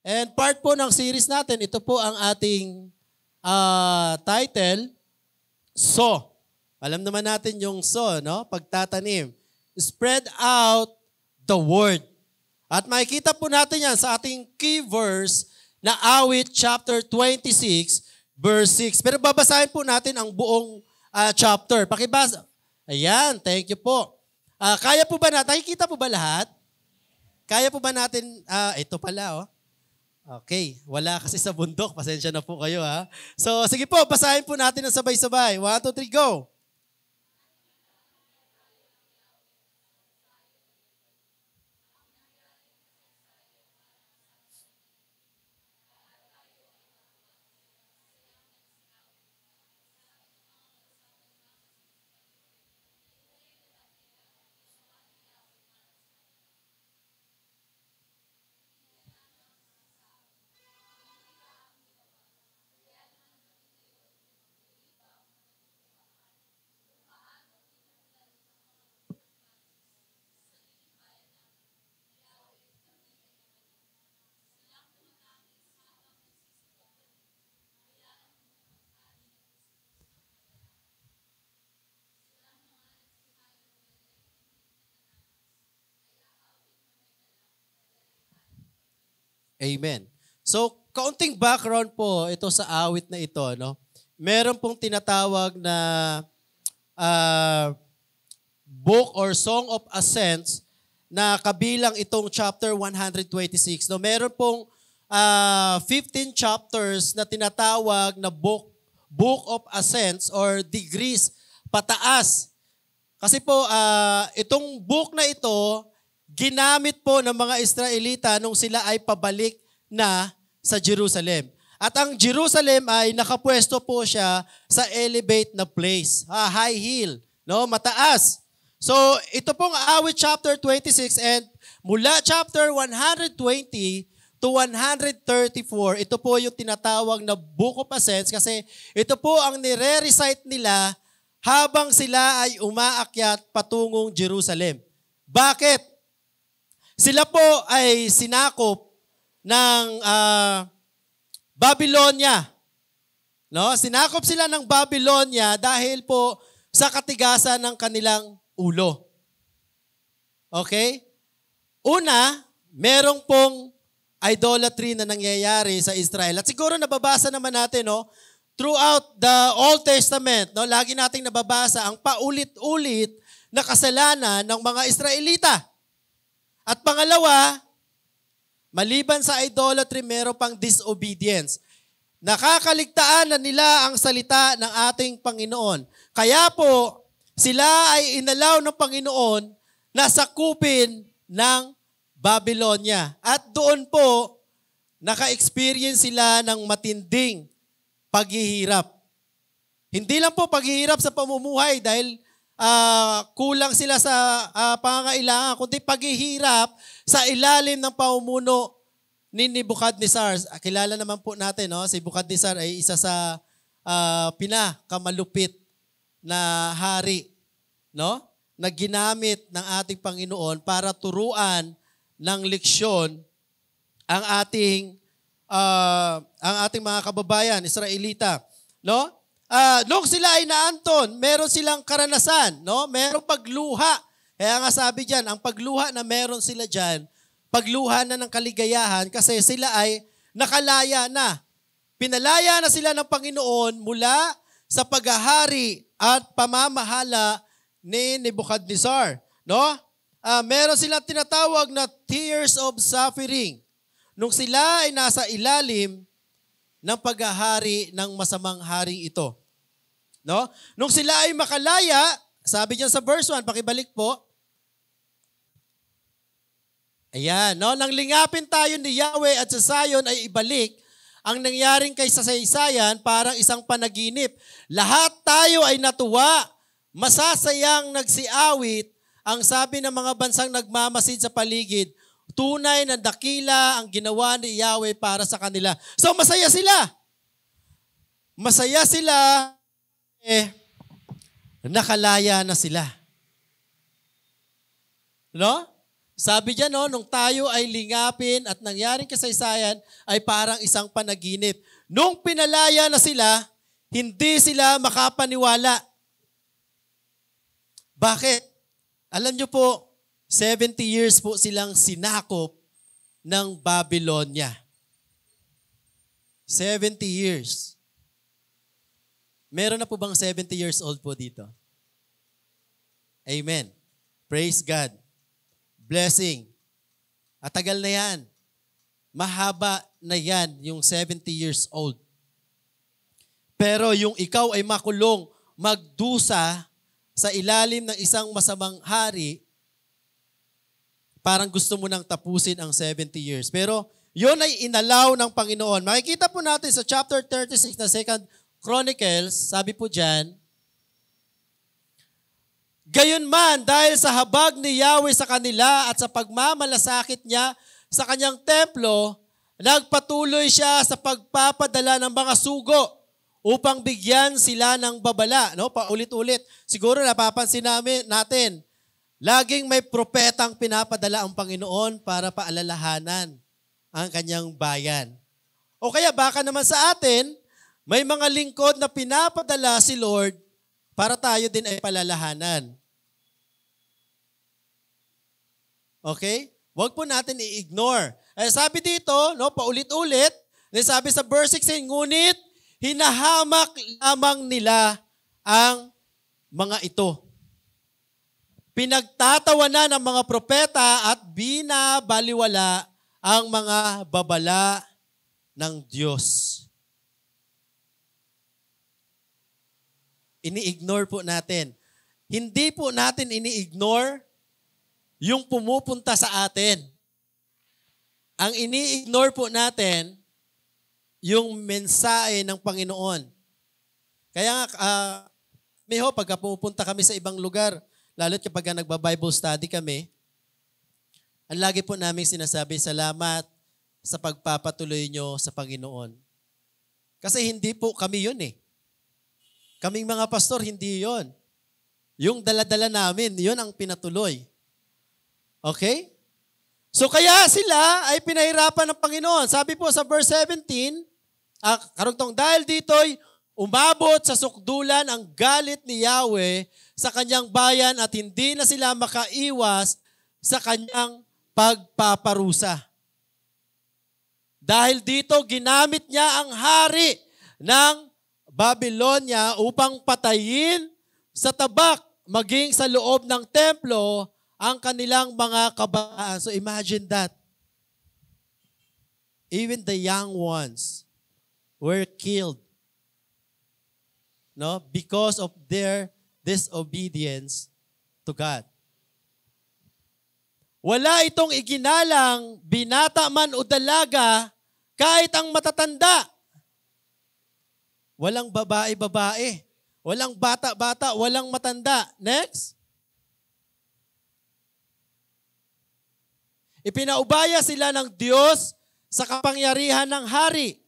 And part po ng series natin, ito po ang ating title, So. Alam naman natin yung so, no? Pagtatanim. Spread out the word. At makikita po natin yan sa ating key verse na Awit chapter 26, verse 6. Pero babasahin po natin ang buong chapter. Pakibasa. Ayan, thank you po. Kaya po ba natin? Nakikita po ba lahat? Kaya po ba natin? Ito pala, oh. Okay, wala kasi sa bundok. Pasensya na po kayo, ha? So, sige po, basahin po natin ng sabay-sabay. 1, 2, 3, go! Amen. So, kaunting background po ito sa awit na ito, no? Meron pong tinatawag na book or Song of Ascents na kabilang itong chapter 126. No, meron pong 15 chapters na tinatawag na book of Ascents or degrees pataas. Kasi po itong book na ito ginamit po ng mga Israelita nung sila ay pabalik na sa Jerusalem. At ang Jerusalem ay nakapwesto po siya sa elevate na place, high hill, no, mataas. So, ito pong Awit chapter 26 and mula chapter 120 to 134, ito po yung tinatawag na Book of Ascents kasi ito po ang nire-recite nila habang sila ay umaakyat patungong Jerusalem. Bakit? Sila po ay sinakop ng Babylonia. No? Sinakop sila ng Babylonia dahil po sa katigasan ng kanilang ulo. Okay? Una, merong pong idolatry na nangyayari sa Israel. At siguro nababasa naman natin, no? Throughout the Old Testament, no? Lagi nating nababasa ang paulit-ulit na kasalanan ng mga Israelita. At pangalawa, maliban sa idolatry, meron pang disobedience. Nakakaligtaan na nila ang salita ng ating Panginoon. Kaya po, sila ay inalaw ng Panginoon na sakupin ng Babylonia. At doon po, naka-experience sila ng matinding paghihirap. Hindi lang po paghihirap sa pamumuhay dahil kulang sila sa pangangailangan, kundi paghihirap sa ilalim ng pamumuno ni Nebuchadnezzar. Kilala naman po natin, no? Si Nebuchadnezzar ay isa sa pinakamalupit na hari, no? Na ginamit ng ating Panginoon para turuan ng leksyon ang ating mga kababayan, Israelita, no? Nung sila ay naanton, meron silang karanasan, no? Merong pagluha. Kaya nga sabi diyan, ang pagluha na meron sila diyan, pagluha na ng kaligayahan kasi sila ay nakalaya na. Pinalaya na sila ng Panginoon mula sa paghahari at pamamahala ni Nebuchadnezzar, no? Meron silang tinatawag na tears of suffering. Nung sila ay nasa ilalim ng paghahari ng masamang haring ito. No? Nung sila ay makalaya, sabi diyan sa verse 1, pakibalik po. Ayan, no? Nang lingapin tayo ni Yahweh at sa Zion ay ibalik ang nangyaring kay Saysayan parang isang panaginip. Lahat tayo ay natuwa, masasayang nagsiawit, ang sabi ng mga bansang nagmamasid sa paligid, tunay na dakila ang ginawa ni Yahweh para sa kanila. So masaya sila. Masaya sila, nakalaya na sila. No? Sabi diyan, no, nung tayo ay lingapin at nangyaring kasaysayan ay parang isang panaginip. Nung pinalaya na sila, hindi sila makapaniwala. Bakit? Alam nyo po, 70 years po silang sinakop ng Babylonia. 70 years. Meron na po bang 70 years old po dito? Amen. Praise God. Blessing. At tagal na yan. Mahaba na yan, yung 70 years old. Pero yung ikaw ay makulong, magdusa sa ilalim ng isang masamang hari, parang gusto mo nang tapusin ang 70 years. Pero yun ay inalaw ng Panginoon. Makikita po natin sa chapter 36 na 2 Chronicles, sabi po dyan, gayunman, dahil sa habag ni Yahweh sa kanila at sa pagmamalasakit niya sa kanyang templo, nagpatuloy siya sa pagpapadala ng mga sugo upang bigyan sila ng babala. No? Paulit-ulit. Siguro napapansin natin, laging may propetang pinapadala ang Panginoon para paalalahanan ang kanyang bayan. O kaya baka naman sa atin, may mga lingkod na pinapadala si Lord para tayo din ay palalahanan. Okay? Huwag po natin i-ignore. Sabi dito, no, paulit-ulit, sabi sa verse 16, ngunit hinahamak lamang nila ang mga ito. Pinagtatawanan ng mga propeta at binabaliwala ang mga babala ng Diyos. Ini-ignore po natin. Hindi po natin ini-ignore yung pumupunta sa atin. Ang ini-ignore po natin, yung mensahe ng Panginoon. Kaya nga, pagka pupunta kami sa ibang lugar, lalo't kapag nagba-Bible study kami, ang lagi po namin sinasabi, salamat sa pagpapatuloy nyo sa Panginoon. Kasi hindi po kami yun eh. Kaming mga pastor, hindi yon. Yung dala-dala namin, yun ang pinatuloy. Okay? So kaya sila ay pinahirapan ng Panginoon. Sabi po sa verse 17, karugtong, dahil dito'y umabot sa sukdulan ang galit ni Yahweh sa kanyang bayan at hindi na sila makaiwas sa kanyang pagpaparusa. Dahil dito, ginamit niya ang hari ng Babylonia upang patayin sa tabak, maging sa loob ng templo, ang kanilang mga kabataan. So imagine that. Even the young ones were killed, no, because of their disobedience to God. Wala itong iginalang binata man o dalaga kahit ang matatanda. Walang babae-babae. Walang bata-bata, walang matanda. Next. Ipinaubaya sila ng Diyos sa kapangyarihan ng hari.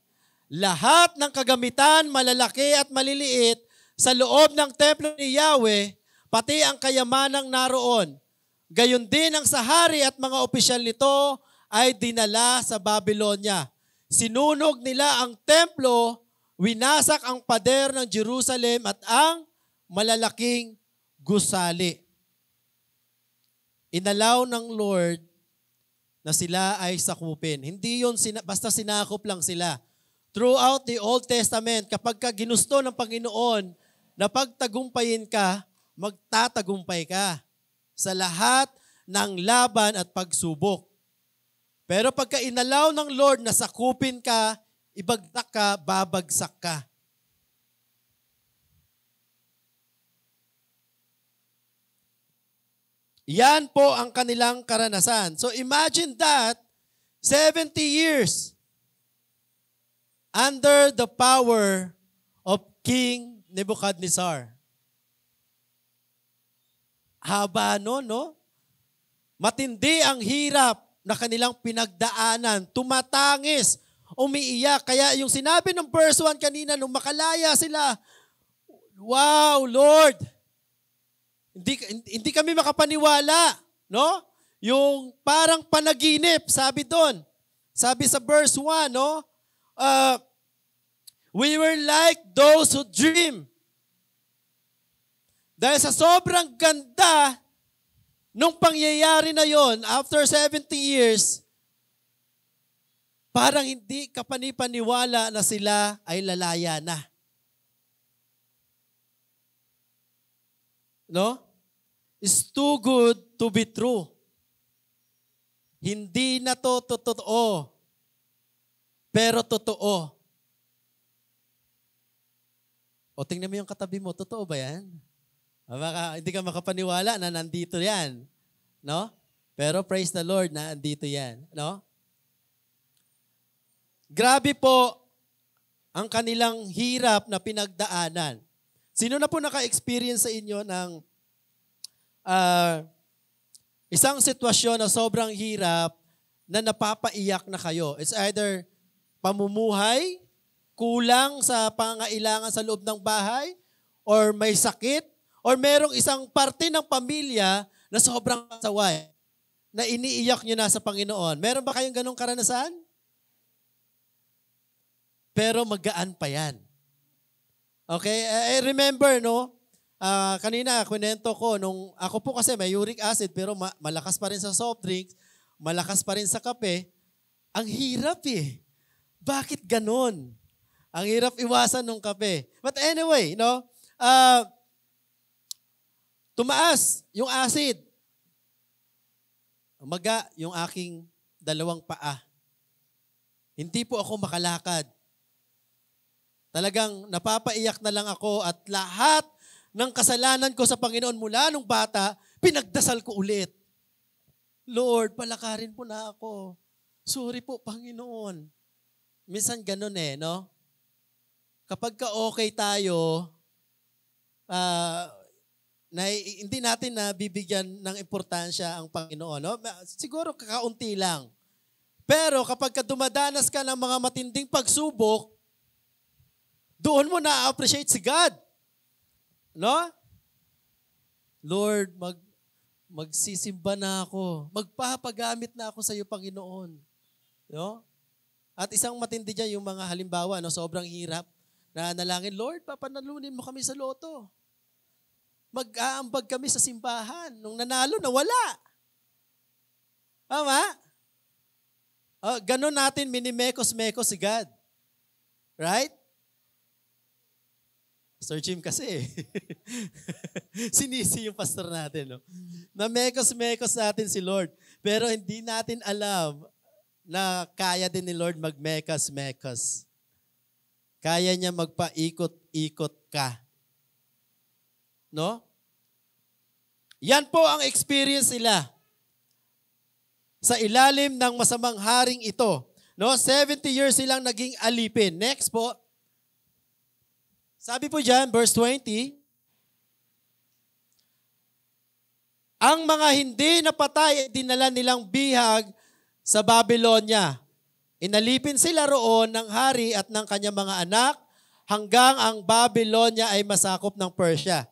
Lahat ng kagamitan, malalaki at maliliit, sa loob ng templo ni Yahweh, pati ang kayamanang naroon. Gayon din ang sa hari at mga opisyal nito ay dinala sa Babylonia. Sinunog nila ang templo, winasak ang pader ng Jerusalem at ang malalaking gusali. Inalaw ng Lord na sila ay sakupin. Hindi yun basta sinakop lang sila. Throughout the Old Testament, kapag ka ginusto ng Panginoon na pagtagumpayin ka, magtatagumpay ka sa lahat ng laban at pagsubok. Pero pagka inalaw ng Lord na sakupin ka, ibagtak ka, babagsak ka. Yan po ang kanilang karanasan. So imagine that, 70 years under the power of King Nebuchadnezzar. Haba no? Matindi ang hirap na kanilang pinagdaanan, tumatangis, umiiyak. Kaya yung sinabi ng verse 1 kanina, nung makalaya sila, wow, Lord, hindi kami makapaniwala, no? yung parang panaginip, sabi doon. Sabi sa verse 1, no? We were like those who dream. Dahil sa sobrang ganda nung pangyayari na yon, after 70 years, parang hindi kapanipaniwala na sila ay lalaya na. No? It's too good to be true. Hindi na to totoo. Pero totoo. O tingnan mo yung katabi mo, totoo ba yan? Baka hindi ka makapaniwala na nandito yan. No? Pero praise the Lord na nandito yan. No? Grabe po ang kanilang hirap na pinagdaanan. Sino na po naka-experience sa inyo ng isang sitwasyon na sobrang hirap na napapaiyak na kayo? It's either pamumuhay, kulang sa pangangailangan sa loob ng bahay, or may sakit, or merong isang parte ng pamilya na sobrang kasaway, na iniiyak nyo na sa Panginoon. Meron ba kayong ganong karanasan? Pero magaan pa yan. Okay? I remember, no? Kanina, kunento ko, nung ako po kasi may uric acid, pero malakas pa rin sa soft drinks, malakas pa rin sa kape. Ang hirap eh. Bakit ganon? Ang hirap iwasan ng kape. But anyway, no? Tumaas yung acid. Umaga yung aking dalawang paa. Hindi po ako makalakad. Talagang napapaiyak na lang ako at lahat ng kasalanan ko sa Panginoon mula nung bata, pinagdasal ko ulit. Lord, palakarin po na ako. Sorry po, Panginoon. Minsan ganun eh, no? Kapag ka okay tayo, hindi natin bibigyan ng importansya ang Panginoon. No? Siguro kakaunti lang. Pero kapag ka dumadanas ka ng mga matinding pagsubok, doon mo na-appreciate si God. No? Lord, magsisimba na ako. Magpapagamit na ako sa iyo, Panginoon. No? At isang matindi dyan yung mga halimbawa, no, sobrang hirap na nalangin, Lord, papanalunin mo kami sa loto. Mag-aambag kami sa simbahan. Nung nanalo, nawala. Tama? Ganon natin minimekos-mekos si God. Right? Pastor Jim kasi sinisi yung pastor natin. No? Na mekos-mekos natin si Lord. Pero hindi natin alam na kaya din ni Lord magmekas-mekas. Kaya niya magpaikot-ikot ka. No? Yan po ang experience nila sa ilalim ng masamang haring ito. No? 70 years silang naging alipin. Next po. Sabi po dyan, verse 20, ang mga hindi napatay, dinala nilang bihag sa Babylonia. Inalipin sila roon ng hari at ng kanyang mga anak hanggang ang Babylonia ay masakop ng Persia.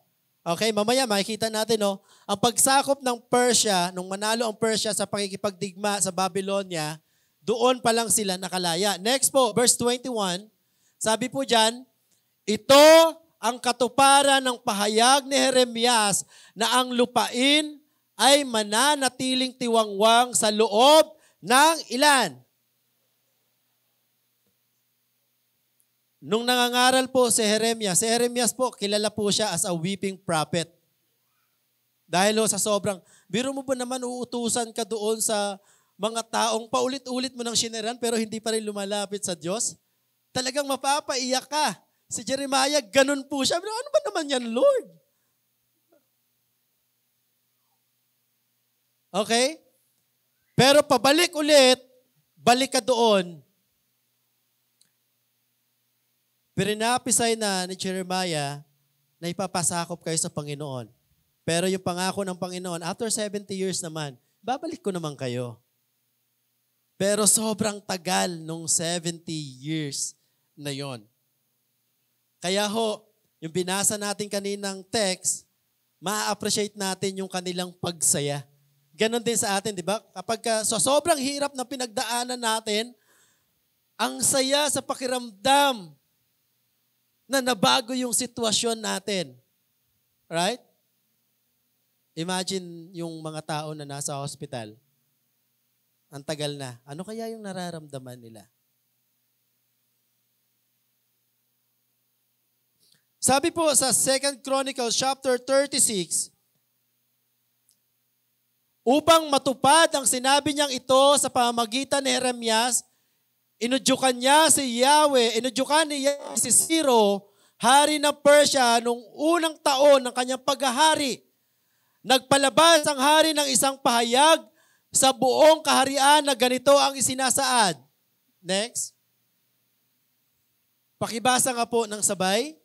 Okay, mamaya makikita natin, no? Ang pagsakop ng Persia, nung manalo ang Persia sa pakikipagdigma sa Babylonia, doon pa lang sila nakalaya. Next po, verse 21, sabi po dyan, ito ang katuparan ng pahayag ni Jeremias na ang lupain ay mananatiling tiwangwang sa loob ng ilan? Nung nangangaral po si Jeremias po, kilala po siya as a weeping prophet. Dahil sa sobrang, biro mo ba naman uutusan ka doon sa mga taong paulit-ulit mo ng sineran pero hindi pa rin lumalapit sa Diyos? Talagang mapapaiyak ka. Si Jeremiah, ganun po siya. Ano ba naman yan, Lord? Okay? Pero pabalik ulit, balik ka doon. Pinapisay na ni Jeremiah na ipapasakop kayo sa Panginoon. Pero yung pangako ng Panginoon, after 70 years naman, babalik ko naman kayo. Pero sobrang tagal nung 70 years na yon. Kaya yung binasa natin kaninang text, ma-appreciate natin yung kanilang pagsaya. Ganon din sa atin, di ba? Kapag sa sobrang hirap na pinagdaanan natin, ang saya sa pakiramdam na nabago yung sitwasyon natin. Right? Imagine yung mga tao na nasa hospital. Ang tagal na. Ano kaya yung nararamdaman nila? Sabi po sa 2 Chronicles chapter 36, upang matupad ang sinabi niyang ito sa pamamagitan ni Jeremias, inudyukan niya si Yahweh, inudyukan ni Yahweh si Ciro, hari ng Persia, nung unang taon ng kanyang paghahari. Nagpalabas ang hari ng isang pahayag sa buong kaharian na ganito ang isinasaad. Next. Pakibasa nga po ng sabay.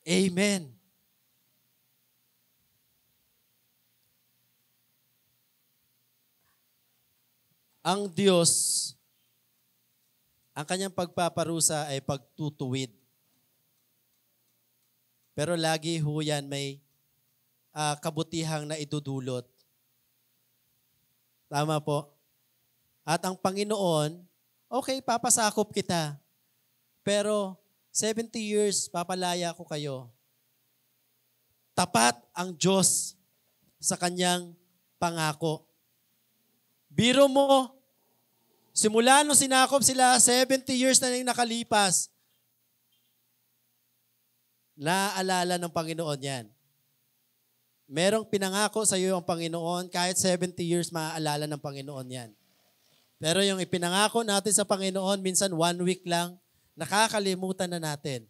Amen. Ang Diyos, ang kanyang pagpaparusa ay pagtutuwid. Pero lagi ho yan may kabutihang na idudulot. Tama po? At ang Panginoon, okay, papasakop kita. Pero 70 years, papalaya ko kayo. Tapat ang Diyos sa kanyang pangako. Biro mo, simula nung sinakop sila, 70 years na yung nakalipas, naaalala ng Panginoon yan. Merong pinangako sa iyo ang Panginoon, kahit 70 years maaalala ng Panginoon yan. Pero yung ipinangako natin sa Panginoon, minsan 1 week lang, nakakalimutan na natin.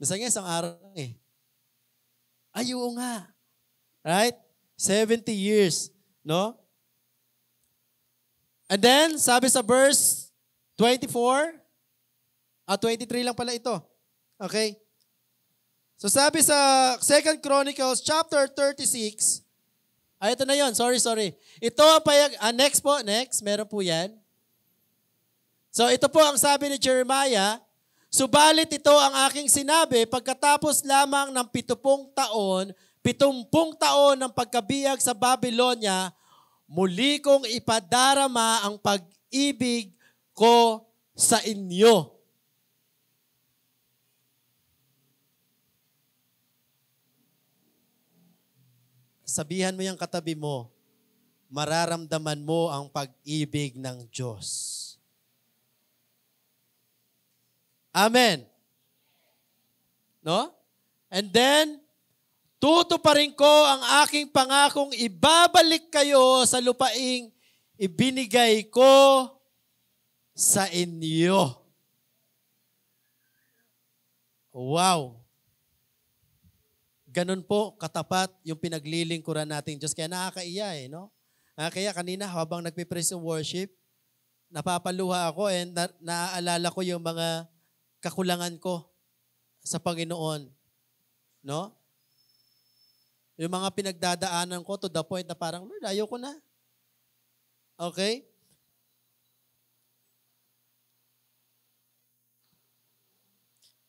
Minsan nga isang araw lang eh. Ay, oo nga. Right? 70 years. No? And then, sabi sa verse 24, 23 lang pala ito. Okay? So sabi sa 2 Chronicles chapter 36, ito na yon. Sorry. Ito ang payag, next po, meron po yan. So ito po ang sabi ni Jeremiah, subalit ito ang aking sinabi pagkatapos lamang ng 70 taon ng pagkabiyag sa Babylonia, muli kong ipadarama ang pag-ibig ko sa inyo. Sabihan mo yung katabi mo, mararamdaman mo ang pag-ibig ng Diyos. Amen. No? And then, tutuparin ko ang aking pangakong ibabalik kayo sa lupaing ibinigay ko sa inyo. Wow. Ganun po katapat yung pinaglilingkuran nating Diyos. Kaya nakakaiya no? Kaya kanina habang nagpipraise worship, napapaluha ako and naaalala ko yung mga kakulangan ko sa Panginoon. No? Yung mga pinagdadaanan ko to the point na parang, Lord, ayoko na. Okay?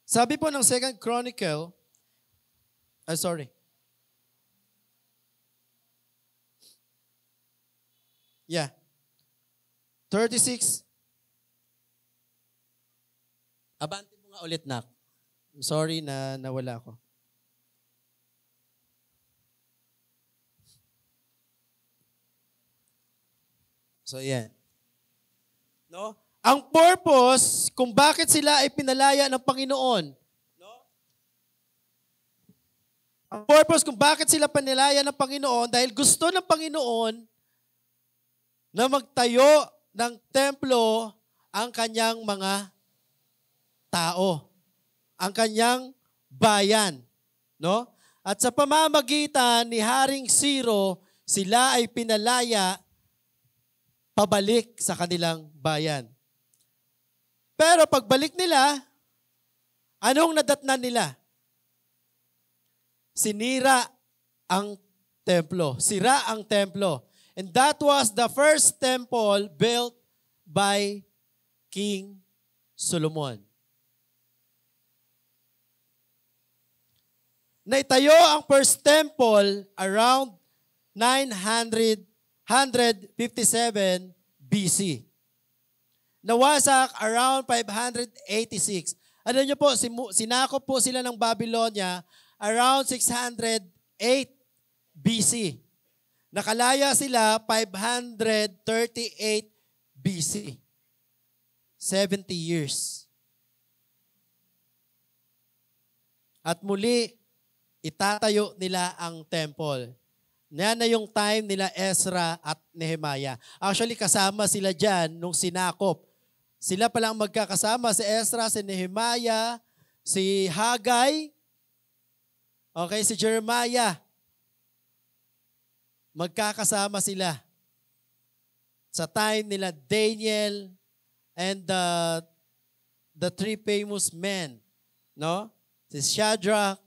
Sabi po ng 2 Chronicle, Yeah. 36. Abante mo nga ulit, Nak. I'm sorry na nawala ako. So, yan. No? Ang purpose kung bakit sila ay pinalaya ng Panginoon. No? Ang purpose kung bakit sila pinalaya ng Panginoon dahil gusto ng Panginoon na magtayo ng templo ang kanyang mga tao, ang kanyang bayan, no? At sa pamamagitan ni Haring Ciro, sila ay pinalaya pabalik sa kanilang bayan. Pero pagbalik nila, anong nadatnan nila? Sinira ang templo. Sira ang templo. And that was the first temple built by King Solomon. Naitayo ang first temple around 157 BC. Nawasak around 586. Ano nyo po, sinakop po sila ng Babylonia around 608 BC. Nakalaya sila 538 BC. 70 years. At muli, itatayo nila ang temple. Yan na yung time nila Ezra at Nehemiah. Actually, kasama sila dyan nung sinakop. Sila palang magkakasama, si Ezra, si Nehemiah, si Haggai, okay, si Jeremiah. Magkakasama sila sa time nila Daniel and the three famous men, no? Si Shadrach,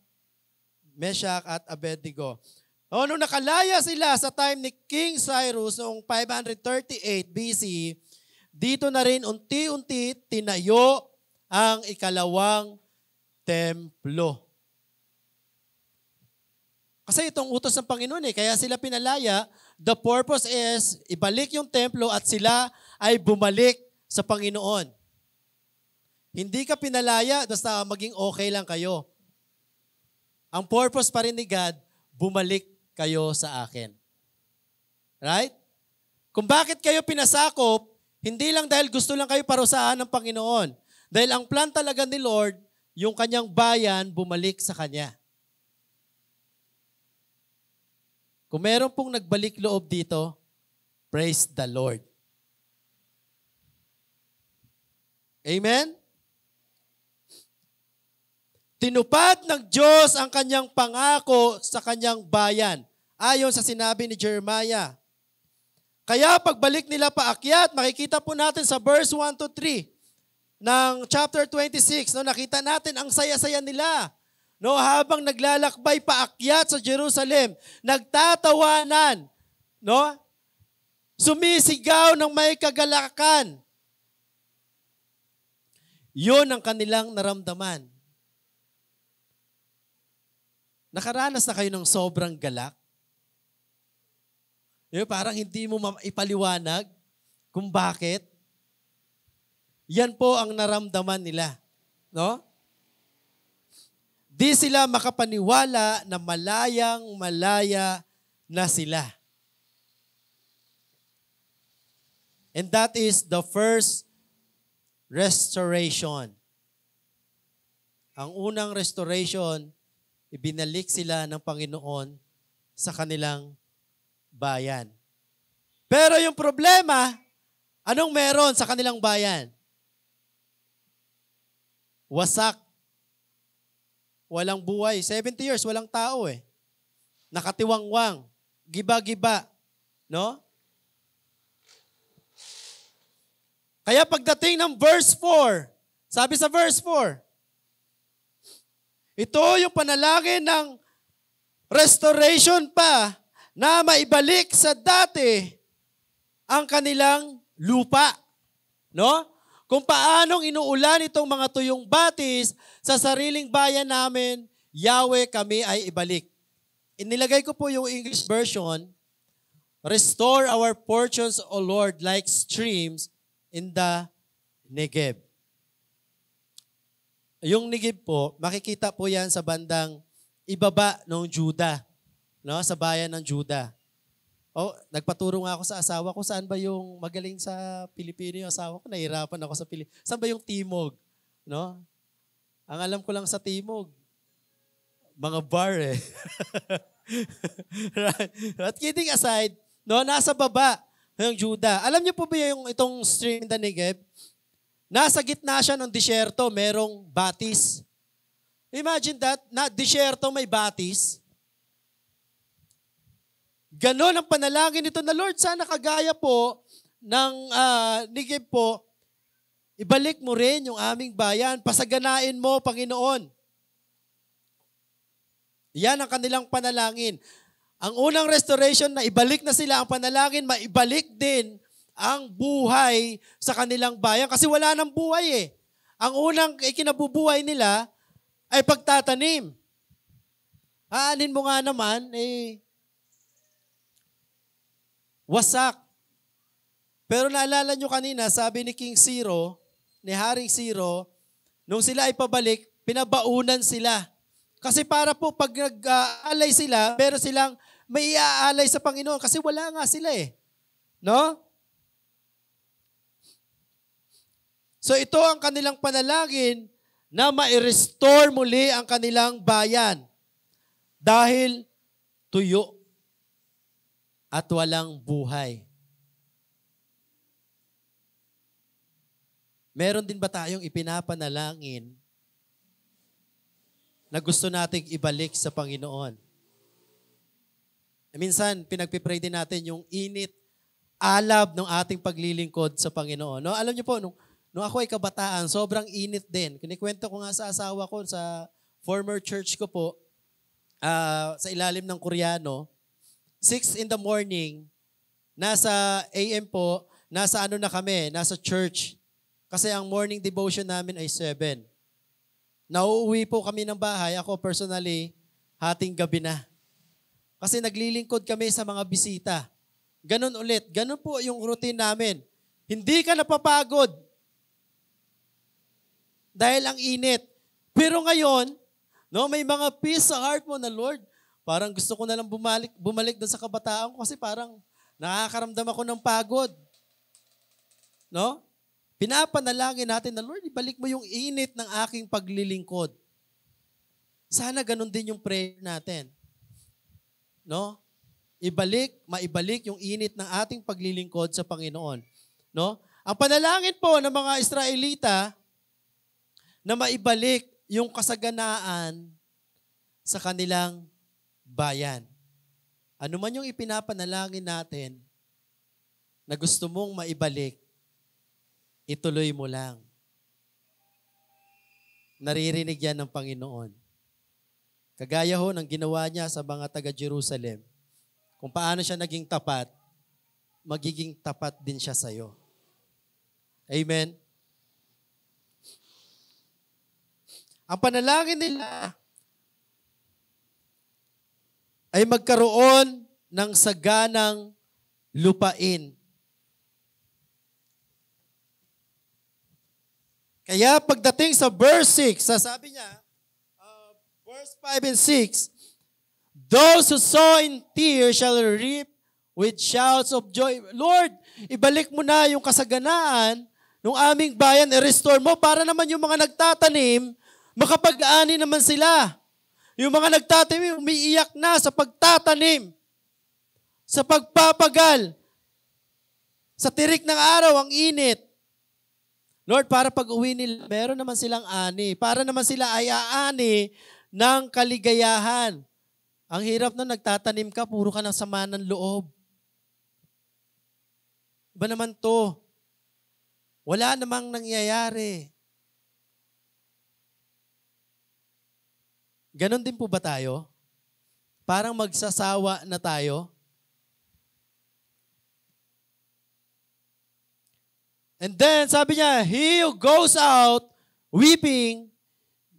Meshach at Abednego. Nung nakalaya sila sa time ni King Cyrus noong 538 BC, dito na rin unti-unti tinayo ang ikalawang templo. Kasi itong utos ng Panginoon kaya sila pinalaya. The purpose is ibalik yung templo at sila ay bumalik sa Panginoon. Hindi ka pinalaya basta maging okay lang kayo. Ang purpose pa rin ni God, bumalik kayo sa akin. Right? Kung bakit kayo pinasakop, hindi lang dahil gusto lang kayo parusahan ng Panginoon. Dahil ang plan talaga ni Lord, yung kanyang bayan bumalik sa kanya. Kung meron pong nagbalik loob dito, praise the Lord. Amen? Tinupad ng Diyos ang kanyang pangako sa kanyang bayan. Ayon sa sinabi ni Jeremiah. Kaya pagbalik nila paakyat, makikita po natin sa verse 1 to 3 ng chapter 26, no, nakita natin ang saya-saya nila. No, habang naglalakbay paakyat sa Jerusalem, nagtatawanan, no? Sumisigaw ng may kagalakan. Yun ang kanilang naramdaman. Nakaranas na kayo ng sobrang galak? Parang hindi mo ipaliwanag kung bakit. Yan po ang naramdaman nila. No? Di sila makapaniwala na malayang-malaya na sila. And that is the first restoration. Ang unang restoration, ibinalik sila ng Panginoon sa kanilang bayan. Pero yung problema, anong meron sa kanilang bayan? Wasak. Walang buhay. 70 years, walang tao Nakatiwangwang. Giba-giba. No? Kaya pagdating ng verse 4, sabi sa verse 4, ito yung panalangin ng restoration pa na maibalik sa dati ang kanilang lupa. No? Kung paanong inuulan itong mga tuyong batis sa sariling bayan namin, Yahweh kami ay ibalik. Inilagay ko po yung English version, restore our portions, O Lord, like streams in the Negev. Yung Negev po, makikita po yan sa bandang ibaba ng Juda, no? Sa bayan ng Juda. Nagpaturo nga ako sa asawa ko, saan ba yung magaling sa Pilipino yung asawa ko? Nahirapan ako sa Pilipino. Saan ba yung Timog? No? Ang alam ko lang sa Timog, mga bar Right. But kidding aside, no, nasa baba ng Juda. Alam niyo po ba itong stream in the Negev? Nasa gitna siya ng disyerto, merong batis. Imagine that, na disyerto may batis. Ganon ang panalangin nito na, Lord, sana kagaya po ng Negev po, ibalik mo rin yung aming bayan. Pasaganain mo, Panginoon. Yan ang kanilang panalangin. Ang unang restoration na ibalik na sila ang panalangin, maibalik din ang buhay sa kanilang bayan. Kasi wala nang buhay eh. Ang unang ikinabubuhay nila ay pagtatanim. Aanin mo nga naman, wasak. Pero naalala nyo kanina, sabi ni King Ciro, ni Haring Ciro, nung sila ay pabalik, pinabaunan sila. Kasi para po pag nag-aalay sila, pero silang may iaalay sa Panginoon kasi wala nga sila eh. No? So ito ang kanilang panalangin na ma-restore muli ang kanilang bayan dahil tuyo at walang buhay. Meron din ba tayong ipinapanalangin na gusto nating ibalik sa Panginoon? Minsan, pinagpipray din natin yung init, alab ng ating paglilingkod sa Panginoon. No? Alam niyo po, nung ako ay kabataan, sobrang init din. Kinikwento ko nga sa asawa ko, sa former church ko po, sa ilalim ng Koreano, 6 in the morning, nasa AM po, nasa na kami, nasa church. Kasi ang morning devotion namin ay 7. Nauuwi po kami ng bahay, ako personally, hating gabi na. Kasi naglilingkod kami sa mga bisita. Ganon ulit. Ganon po yung routine namin. Hindi ka napapagod. Dahil ang init. Pero ngayon, no, may mga peace sa heart mo na, Lord, parang gusto ko na lang bumalik doon sa kabataan ko kasi parang nakakaramdam ako ng pagod. No? Pinapanalangin natin na, Lord, ibalik mo yung init ng aking paglilingkod. Sana ganun din yung prayer natin. No? Maibalik yung init ng ating paglilingkod sa Panginoon. No? Ang panalangin po ng mga Israelita na maibalik yung kasaganaan sa kanilang bayan. Ano man yung ipinapanalangin natin na gusto mong maibalik, ituloy mo lang. Naririnig yan ng Panginoon. Kagaya ho ng ginawa niya sa mga taga-Jerusalem. Kung paano siya naging tapat, magiging tapat din siya sa iyo. Amen? Ang panalangin nila ay magkaroon ng saganang lupain. Kaya pagdating sa verse 6, sasabi niya, verse 5 and 6, those who sow in tears shall reap with shouts of joy. Lord, ibalik mo na yung kasaganaan ng aming bayan, i-restore mo para naman yung mga nagtatanim, makapag-ani naman sila. Yung mga nagtatanim, umiiyak na sa pagtatanim, sa pagpapagal, sa tirik ng araw, ang init. Lord, para pag-uwi nila, meron naman silang ani. Para naman sila ay aani ng kaligayahan. Ang hirap na nagtatanim ka, puro ka ng sama ng loob. Iba naman to. Wala namang nangyayari. Ganon din po ba tayo? Parang magsasawa na tayo? And then, sabi niya, he who goes out weeping,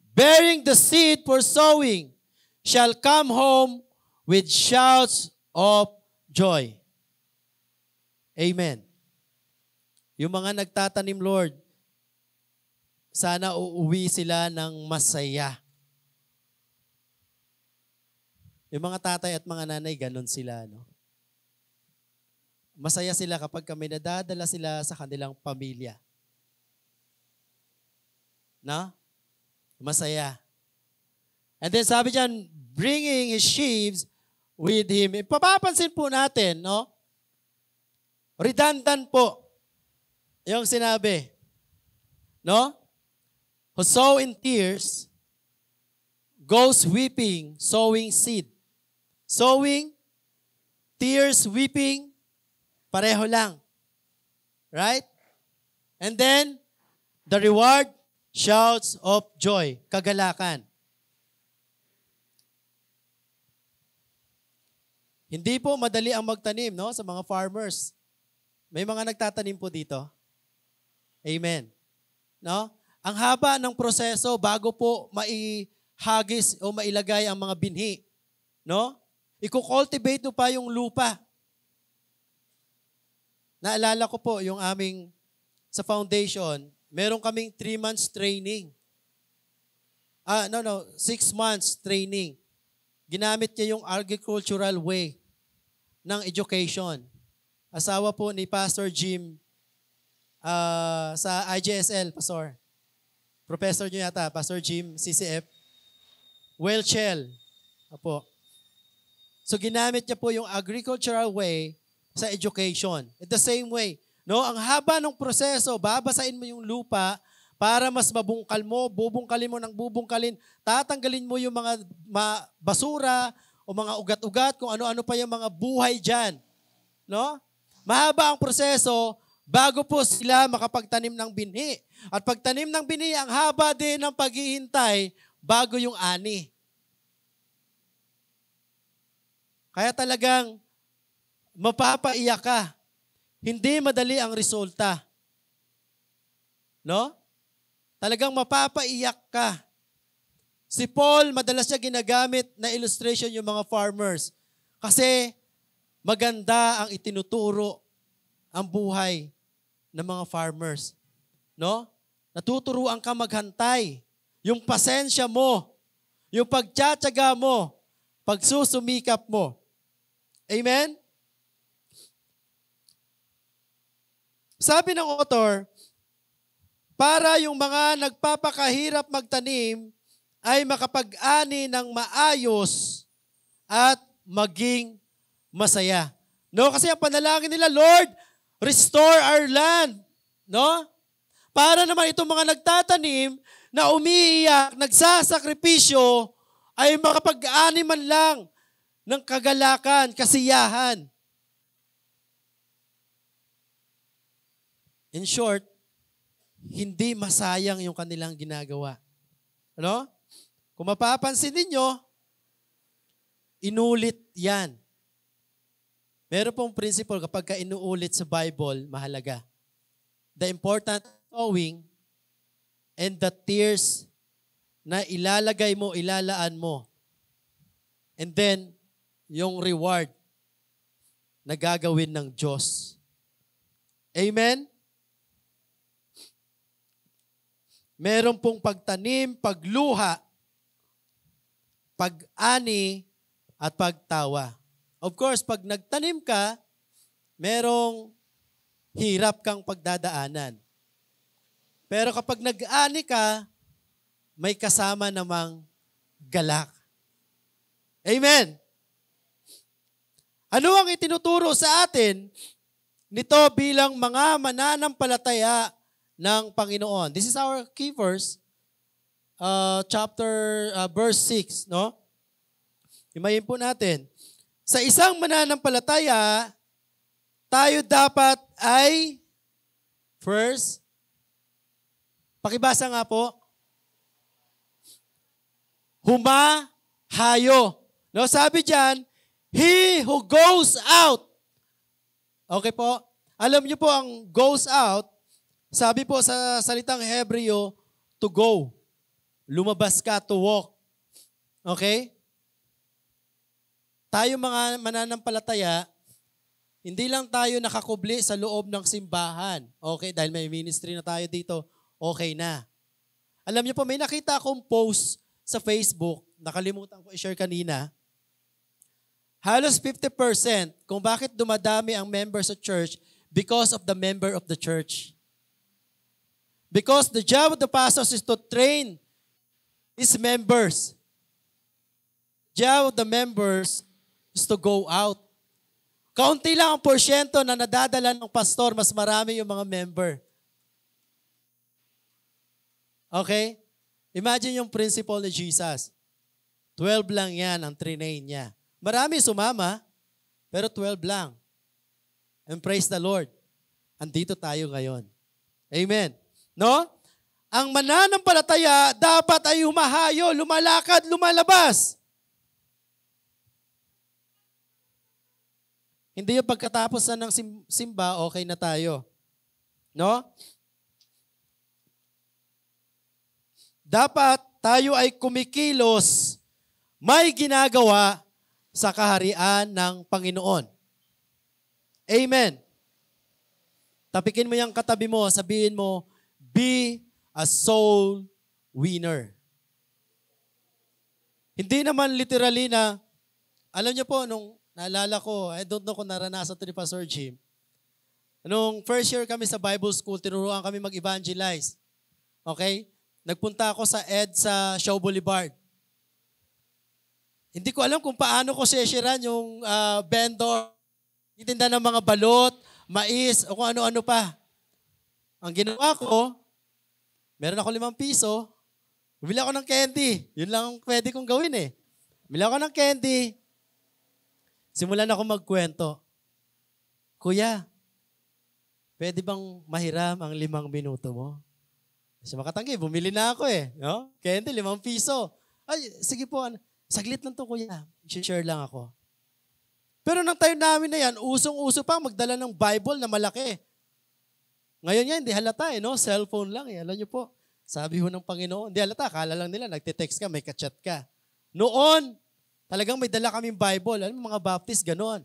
bearing the seed for sowing, shall come home with shouts of joy. Amen. Yung mga nagtatanim, Lord, sana uuwi sila ng masaya. Yung mga tatay at mga nanay, ganun sila, no? Masaya sila kapag kami nadadala sila sa kanilang pamilya. No? Masaya. And then sabi diyan, bringing his sheaves with him. Papapansin po natin, no? Redundant po yung sinabi. No? Who sow in tears, goes weeping, sowing seed. Sowing, tears, weeping, pareho lang. Right? And then, the reward, shouts of joy, kagalakan. Hindi po madali ang magtanim, no, sa mga farmers. May mga nagtatanim po dito. Amen. No? Ang haba ng proseso bago po maihagis o mailagay ang mga binhi. No? Iko-cultivate mo pa yung lupa. Naalala ko po yung aming sa foundation, meron kaming 3 months training. 6 months training. Ginamit niya yung agricultural way ng education. Asawa po ni Pastor Jim sa IJSL, Pastor. Professor niyo yata, Pastor Jim, CCF. Welchel. Apo. So ginamit niya po yung agricultural way sa education. In the same way, no, ang haba ng proseso, babasain mo yung lupa para mas mabungkal mo, bubungkalin mo ng bubungkalin, tatanggalin mo yung mga basura o mga ugat-ugat, kung ano-ano pa yung mga buhay dyan. No? Mahaba ang proseso bago po sila makapagtanim ng binhi. At pagtanim ng binhi, ang haba din ng paghihintay bago yung ani. Kaya talagang mapapaiyak ka. Hindi madali ang resulta. No? Talagang mapapaiyak ka. Si Paul, madalas siya ginagamit na illustration yung mga farmers. Kasi maganda ang itinuturo ang buhay ng mga farmers. No? Natuturuan ka maghantay. Yung pasensya mo, yung pagtsatsaga mo, pagsusumikap mo. Amen? Sabi ng author, para yung mga nagpapakahirap magtanim ay makapag-ani ng maayos at maging masaya. No, kasi ang panalangin nila, Lord, restore our land. No? Para naman itong mga nagtatanim na umiiyak, nagsasakripisyo, ay makapag-ani man lang ng kagalakan, kasiyahan. In short, hindi masayang yung kanilang ginagawa. Ano? Kung mapapansin ninyo, inulit yan. Meron pong principle kapag inuulit sa Bible, mahalaga. The important sowing and the tears na ilalagay mo, ilalaan mo. And then, yung reward na gagawin ng Diyos. Amen? Meron pong pagtanim, pagluha, pag-ani, at pagtawa. Of course, pag nagtanim ka, merong hirap kang pagdadaanan. Pero kapag nag-ani ka, may kasama namang galak. Amen! Ano ang itinuturo sa atin nito bilang mga mananampalataya ng Panginoon? This is our key verse, verse 6, no? Himayin po natin. Sa isang mananampalataya, tayo dapat ay first, pakibasa nga po, humahayo. No, sabi diyan, he who goes out. Okay po? Alam niyo po ang goes out, sabi po sa salitang Hebreo, to go. Lumabas ka, to walk. Okay? Tayo mga mananampalataya, hindi lang tayo nakakubli sa loob ng simbahan. Okay, dahil may ministry na tayo dito, okay na. Alam niyo po, may nakita akong post sa Facebook, nakalimutan ko i-share kanina. Halos 50% kung bakit dumadami ang members sa church because of the member of the church. Because the job of the pastors is to train his members. The job of the members is to go out. Kaunti lang ang porsyento na nadadala ng pastor, mas marami yung mga member. Okay? Imagine yung principle ni Jesus. 12 lang yan ang trinain niya. Marami sumama, pero 12 lang. And praise the Lord. andito tayo ngayon. Amen. No? Ang mananampalataya dapat ay humahayo, lumalakad, lumalabas. Hindi yung pagkatapos na ng simba, okay na tayo. No? Dapat tayo ay kumikilos, may ginagawa sa kaharian ng Panginoon. Amen. Tapikin mo yung katabi mo, sabihin mo, be a soul winner. Hindi naman literally na, alam niyo po, nung naalala ko, I don't know kung naranasan ito ni Pastor Jim. Nung first year kami sa Bible School, tinuruan kami mag-evangelize. Okay? Nagpunta ako sa sa Shaw Boulevard. Hindi ko alam kung paano ko seshiran yung vendor, itinda ng mga balot, mais, o kung ano-ano pa. Ang ginawa ko, meron ako 5 piso, bumili ako ng candy. Yun lang ang pwede kong gawin eh. Bumili ako ng candy. Simulan ako magkwento. Kuya, pwede bang mahiram ang 5 minuto mo? Kasi makatanggi, bumili na ako eh. No? Candy, 5 piso. Ay, sige po, saglit lang to kuya. I-share lang ako. Pero nang time namin na yan, usong-uso pa magdala ng Bible na malaki. Ngayon yan, hindi halata eh, no? Cellphone lang eh. Alam niyo po, sabi ho ng Panginoon, hindi halata, akala lang nila, nagte-text ka, may ka-chat ka. Noon, talagang may dala kaming Bible. Alam mo, mga Baptist, ganoon.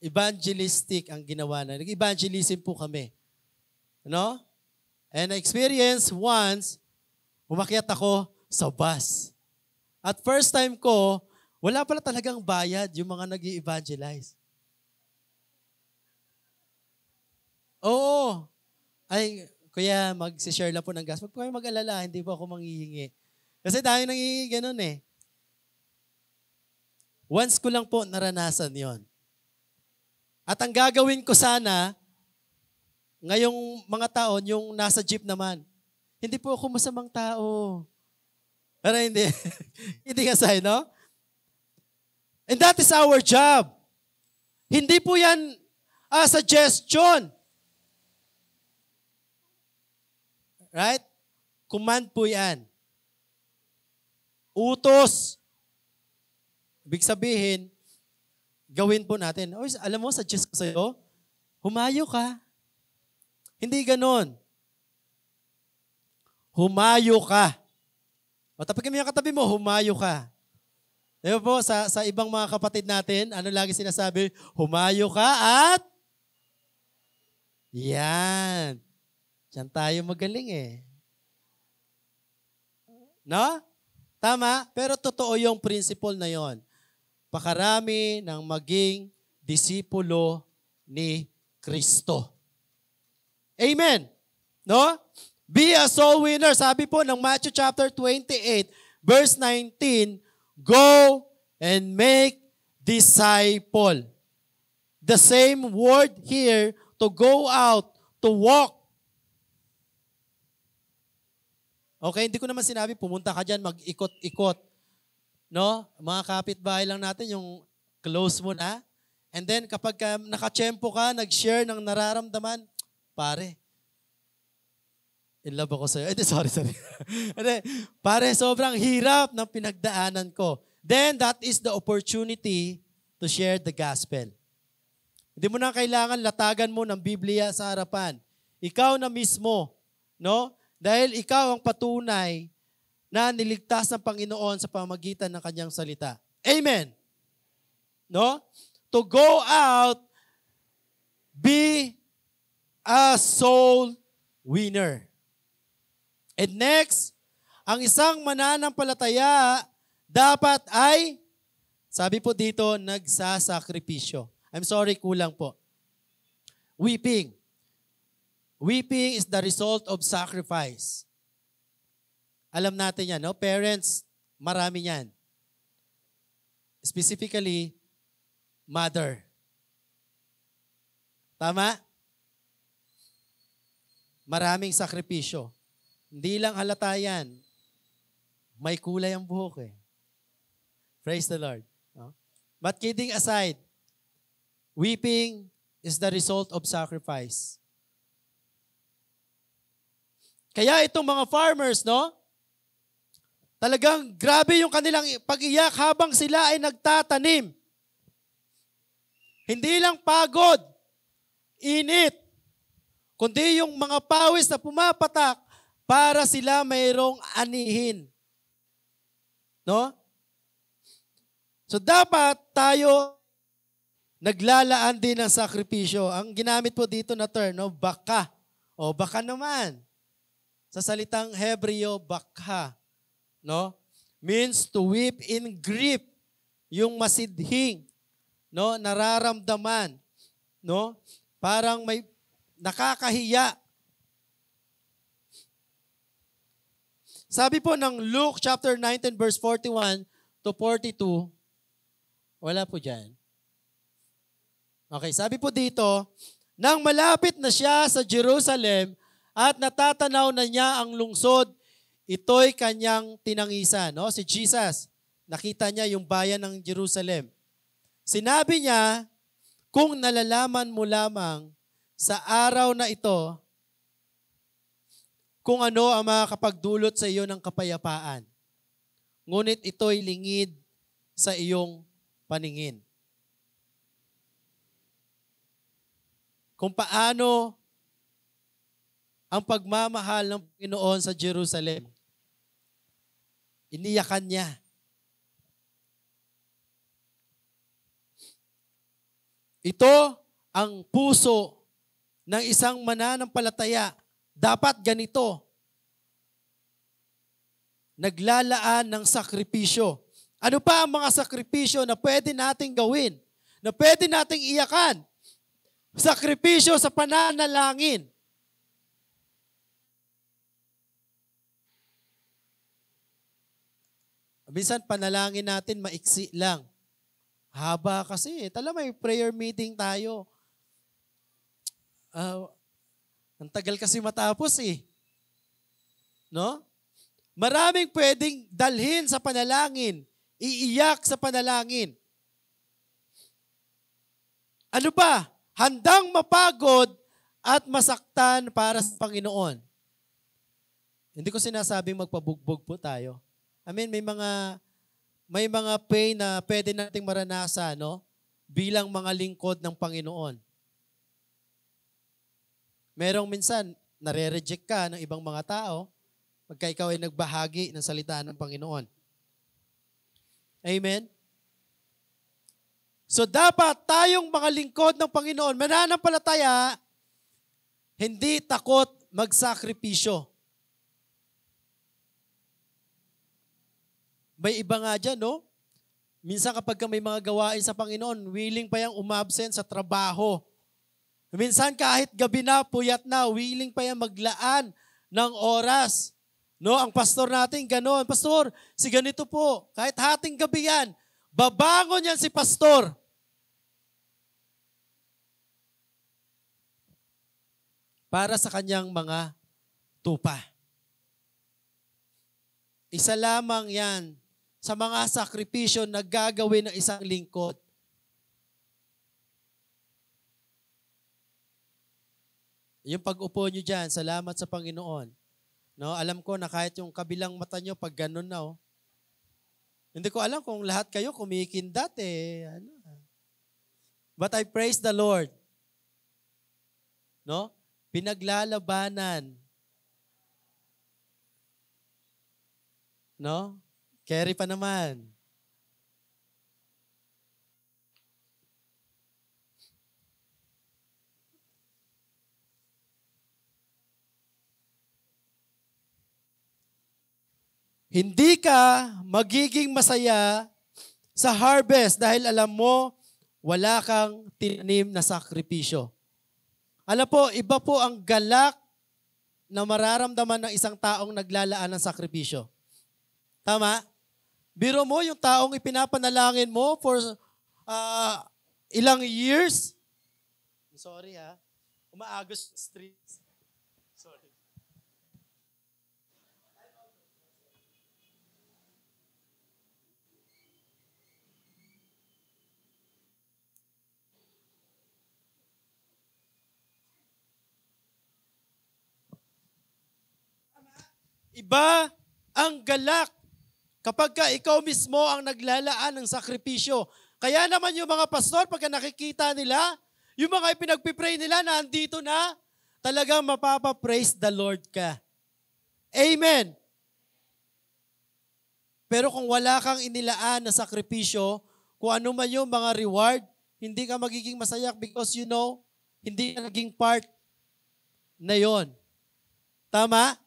Evangelistic ang ginawa na. Nag-evangelism po kami. No? And experience once, umakyat ako sa bus. At first time ko, wala pala talagang bayad yung mga nag-evangelize. Oo. Ay, kuya, mag-share lang po ng gas. Huwag po kayo mag-alala, hindi po ako manghihingi. Kasi dahil nangihingi ganun eh. Once ko lang po naranasan yon. At ang gagawin ko sana, ngayong mga taon, yung nasa jeep naman, hindi po ako masamang tao. Pero hindi. Hindi kasi, no? And that is our job. Hindi po yan suggestion. Right? Command po yan. Utos. Ibig sabihin, gawin po natin. Oh, alam mo, suggest ko sa'yo, humayo ka. Hindi ganon. Humayo ka. O tapikin mo yung katabi mo, humayo ka. Diba po, sa ibang mga kapatid natin, ano lagi sinasabi? Humayo ka at yan. Diyan tayo magaling eh. No? Tama? Pero totoo yung principle na yon. Pakarami ng maging disipulo ni Kristo. Amen. No? Be a soul winner. Sabi po ng Matthew chapter 28, verse 19, go and make disciple. The same word here, to go out, to walk. Okay, hindi ko naman sinabi, pumunta ka dyan, mag-ikot-ikot. No? Mga kapitbahay lang natin, yung close mo na. And then, kapag nakachempo ka, nag-share ng nararamdaman, pare, in love ako sa'yo. Sorry. Pare, sobrang hirap ng pinagdaanan ko. Then, that is the opportunity to share the gospel. Hindi mo na kailangan latagan mo ng Biblia sa harapan. Ikaw na mismo, no? Dahil ikaw ang patunay na niligtas ng Panginoon sa pamamagitan ng kanyang salita. Amen. No? To go out, be a soul winner. And next, ang isang mananampalataya dapat ay, sabi po dito, nagsasakripisyo. I'm sorry, kulang po. Weeping. Weeping is the result of sacrifice. Alam natin yan, no? Parents, marami yan. Specifically, mother. Tama? Maraming sakripisyo. Hindi lang halata yan. May kulay ang buhok eh. Praise the Lord. No? But kidding aside, weeping is the result of sacrifice. Kaya itong mga farmers, no? Talagang grabe yung kanilang pag-iyak habang sila ay nagtatanim. Hindi lang pagod, init, kundi yung mga pawis na pumapatak para sila mayroong anihin. No? So dapat tayo naglalaan din ng sakripisyo. Ang ginamit po dito na term, no? Baka. O baka naman. Sa salitang Hebreo, baka. No? Means to weep in grief. Yung masidhing. No? Nararamdaman. No? Parang may nakakahiya. Sabi po ng Luke chapter 19 verse 41 to 42, wala po dyan. Okay, sabi po dito, nang malapit na siya sa Jerusalem at natatanaw na niya ang lungsod, ito'y kanyang tinangisan. No? Si Jesus, nakita niya yung bayan ng Jerusalem. Sinabi niya, kung nalalaman mo lamang sa araw na ito, kung ano ang makakapagdulot sa iyo ng kapayapaan. Ngunit ito'y lingid sa iyong paningin. Kung paano ang pagmamahal ng Panginoon sa Jerusalem. Iniyakan niya. Ito ang puso ng isang mananampalataya. Dapat ganito. Naglalaan ng sakripisyo. Ano pa ang mga sakripisyo na pwede nating gawin? Na pwede nating iyakan? Sakripisyo sa pananalangin. Minsan panalangin natin maiksi lang. Haba kasi. May prayer meeting tayo. Ang tagal kasi matapos eh. No? Maraming pwedeng dalhin sa panalangin. Iiyak sa panalangin. Ano pa? Handang mapagod at masaktan para sa Panginoon. Hindi ko sinasabing magpabugbog po tayo. May mga pain na pwede nating maranasan, no? Bilang mga lingkod ng Panginoon. Merong minsan, nare-reject ka ng ibang mga tao pagka ikaw ay nagbahagi ng salita ng Panginoon. Amen? So dapat tayong mga lingkod ng Panginoon, mananampalataya, hindi takot magsakripisyo. May iba nga dyan, no? Minsan kapag may mga gawain sa Panginoon, willing pa yung umabsent sa trabaho. Minsan kahit gabi na, puyat na, willing pa yung maglaan ng oras. No, ang pastor natin gano'n. Pastor, si ganito po, kahit hating gabi yan, babangon yan si pastor. Para sa kanyang mga tupa. Isa lamang yan sa mga sakripisyo na gagawin ng isang lingkod. Yung pag-upo nyo dyan, salamat sa Panginoon. No, alam ko na kahit yung kabilang mata nyo, pag ganun na, oh. Hindi ko alam kung lahat kayo kumikindat eh. But I praise the Lord. No? Pinaglalabanan. No? Carry pa naman. Hindi ka magiging masaya sa harvest dahil alam mo, wala kang tinanim na sakripisyo. Alam po, iba po ang galak na mararamdaman ng isang taong naglalaan ng sakripisyo. Tama? Biro mo yung taong ipinapanalangin mo for ilang years. Sorry ha. Umaagos streets. Sorry. Iba ang galak kapag ka ikaw mismo ang naglalaan ng sakripisyo. Kaya naman yung mga pastor, pagka nakikita nila, yung mga ipinagpipray nila na andito na, talagang mapapa-praise the Lord ka. Amen. Pero kung wala kang inilaan na sakripisyo, kung ano man yung mga reward, hindi ka magiging masaya because you know, hindi ka naging part na yon. Tama?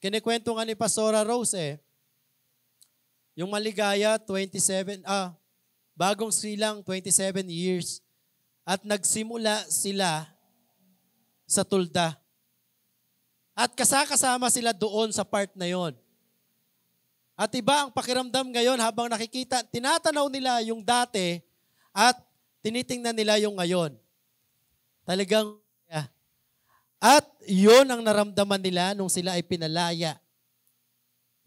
Kinikwento nga ni Pastora Rose yung maligaya, bagong silang 27 years at nagsimula sila sa tulda. At kasama sila doon sa part na yon. At iba ang pakiramdam ngayon habang nakikita, tinatanaw nila yung dati at tinitingnan nila yung ngayon. Talagang, at yun ang naramdaman nila nung sila ay pinalaya.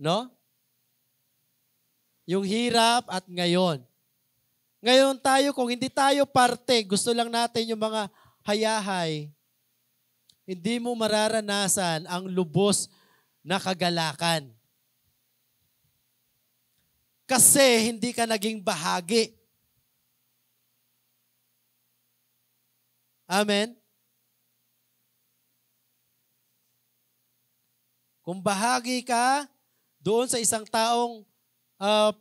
No? Yung hirap at ngayon. Ngayon tayo, kung hindi tayo parte, gusto lang natin yung mga hayahay, hindi mo mararanasan ang lubos na kagalakan. Kasi hindi ka naging bahagi. Amen? Kung bahagi ka doon sa isang taong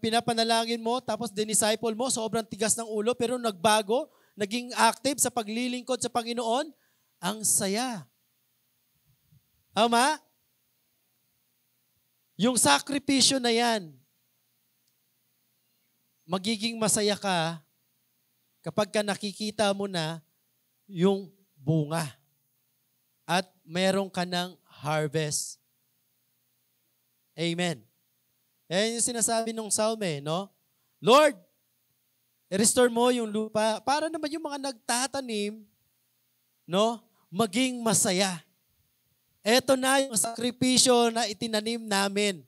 pinapanalangin mo, tapos dinisciple mo, sobrang tigas ng ulo, pero nagbago, naging active sa paglilingkod sa Panginoon, ang saya. Ama? Yung sakripisyo na yan, magiging masaya ka kapag ka nakikita mo na yung bunga at meron ka ng harvest. Amen. Yan yung sinasabi ng Psalm, no? Lord, restore mo yung lupa para naman yung mga nagtatanim, no, maging masaya. Ito na yung sakripisyo na itinanim namin.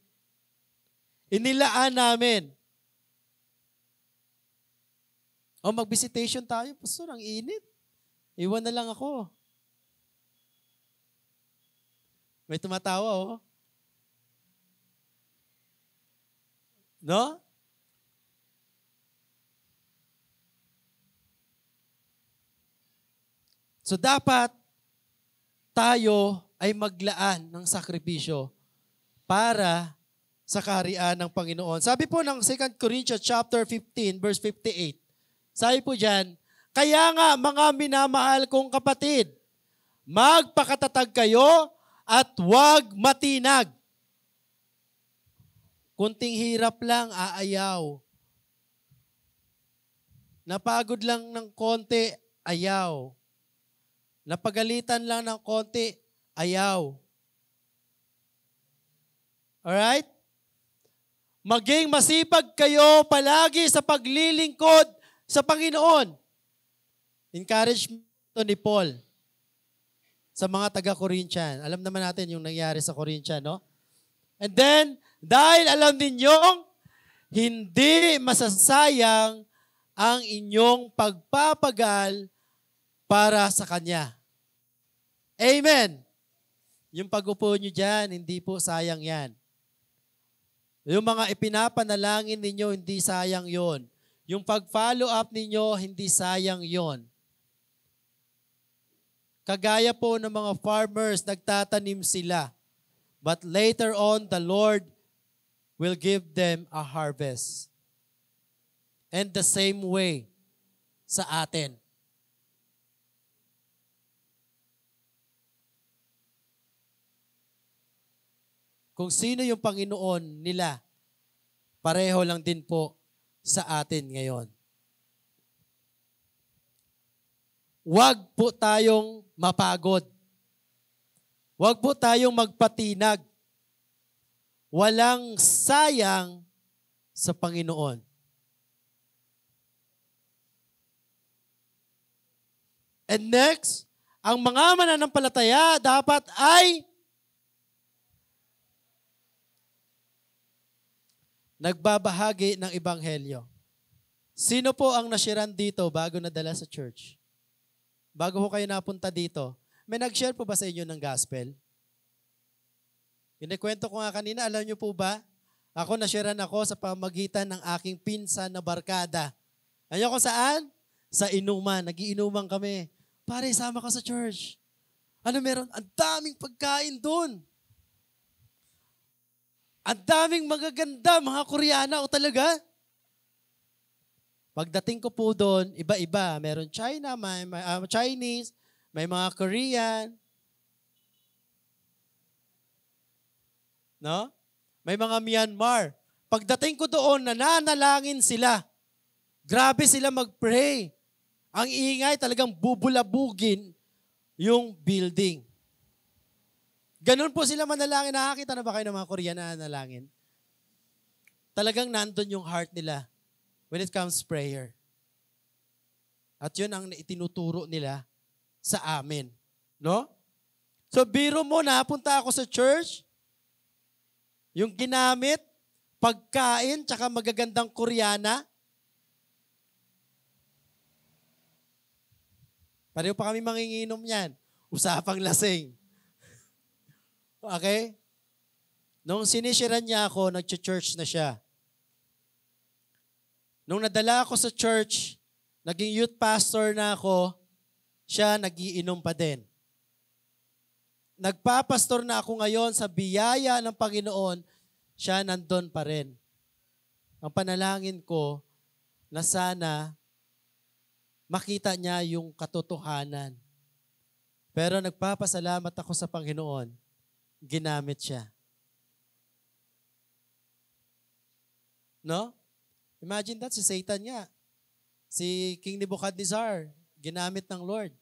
Inilaan namin. Mag-visitation tayo. Pastor, ang init. Iwan na lang ako. May tumatawa, No? So dapat tayo ay maglaan ng sakripisyo para sa kaharian ng Panginoon. Sabi po ng 2 Corinthians chapter 15 verse 58. Sabi po diyan, kaya nga mga minamahal kong kapatid, magpakatatag kayo at huwag matinag. Kunting hirap lang, aayaw. Napagod lang ng konti, ayaw. Napagalitan lang ng konti, ayaw. Alright? Maging masipag kayo palagi sa paglilingkod sa Panginoon. Encouragement ni Paul sa mga taga-Corinthian. Alam naman natin yung nangyari sa Corinthian, no? And then, dahil alam ninyong hindi masasayang ang inyong pagpapagal para sa Kanya. Amen. Yung pag-upo nyo dyan, hindi po sayang yan. Yung mga ipinapanalangin ninyo, hindi sayang yon. Yung pag-follow up ninyo, hindi sayang yon. Kagaya po ng mga farmers, nagtatanim sila. But later on, the Lord will give them a harvest. And the same way sa atin. Kung sino yung Panginoon nila, pareho lang din po sa atin ngayon. Huwag po tayong mapagod. Huwag po tayong magpatinag. Walang sayang sa Panginoon. And next, ang mga mananampalataya dapat ay nagbabahagi ng Ebanghelyo. Sino po ang nashiran dito bago nadala sa church? Bago ho kayo napunta dito, may nag-share po ba sa inyo ng gospel? Kinikwento ko nga kanina, alam niyo po ba? Ako, nasharean ako sa pamagitan ng aking pinsan na barkada. Alam niyo kung saan? Sa inuman. Nagiinuman kami. Pare, sama ka sa church. Ano meron? Ang daming pagkain doon. Ang daming magaganda, mga Koreana o talaga. Pagdating ko po doon, iba-iba. Meron China, may Chinese, may mga Korean. No? May mga Myanmar. Pagdating ko doon, nananalangin sila. Grabe sila mag-pray. Ang ingay, talagang bubulabugin yung building. Ganun po sila manalangin. Nakakita na ba kayo ng mga Korean na nanalangin? Talagang nandun yung heart nila when it comes prayer. At yun ang itinuturo nila sa amin. No? So biro mo, napunta ako sa church, yung ginamit, pagkain, tsaka magagandang Koreana. Pareho pa kami manginginom yan. Usapang lasing. Okay? Nung sinishiran niya ako, nag-church na siya. Nung nadala ako sa church, naging youth pastor na ako, siya nagiinom pa din. Nagpapastor na ako ngayon sa biyaya ng Panginoon, siya nandun pa rin. Ang panalangin ko na sana makita niya yung katotohanan. Pero nagpapasalamat ako sa Panginoon, ginamit siya. No? Imagine that, si Satan nga. Si King Nebuchadnezzar, ginamit ng Lord.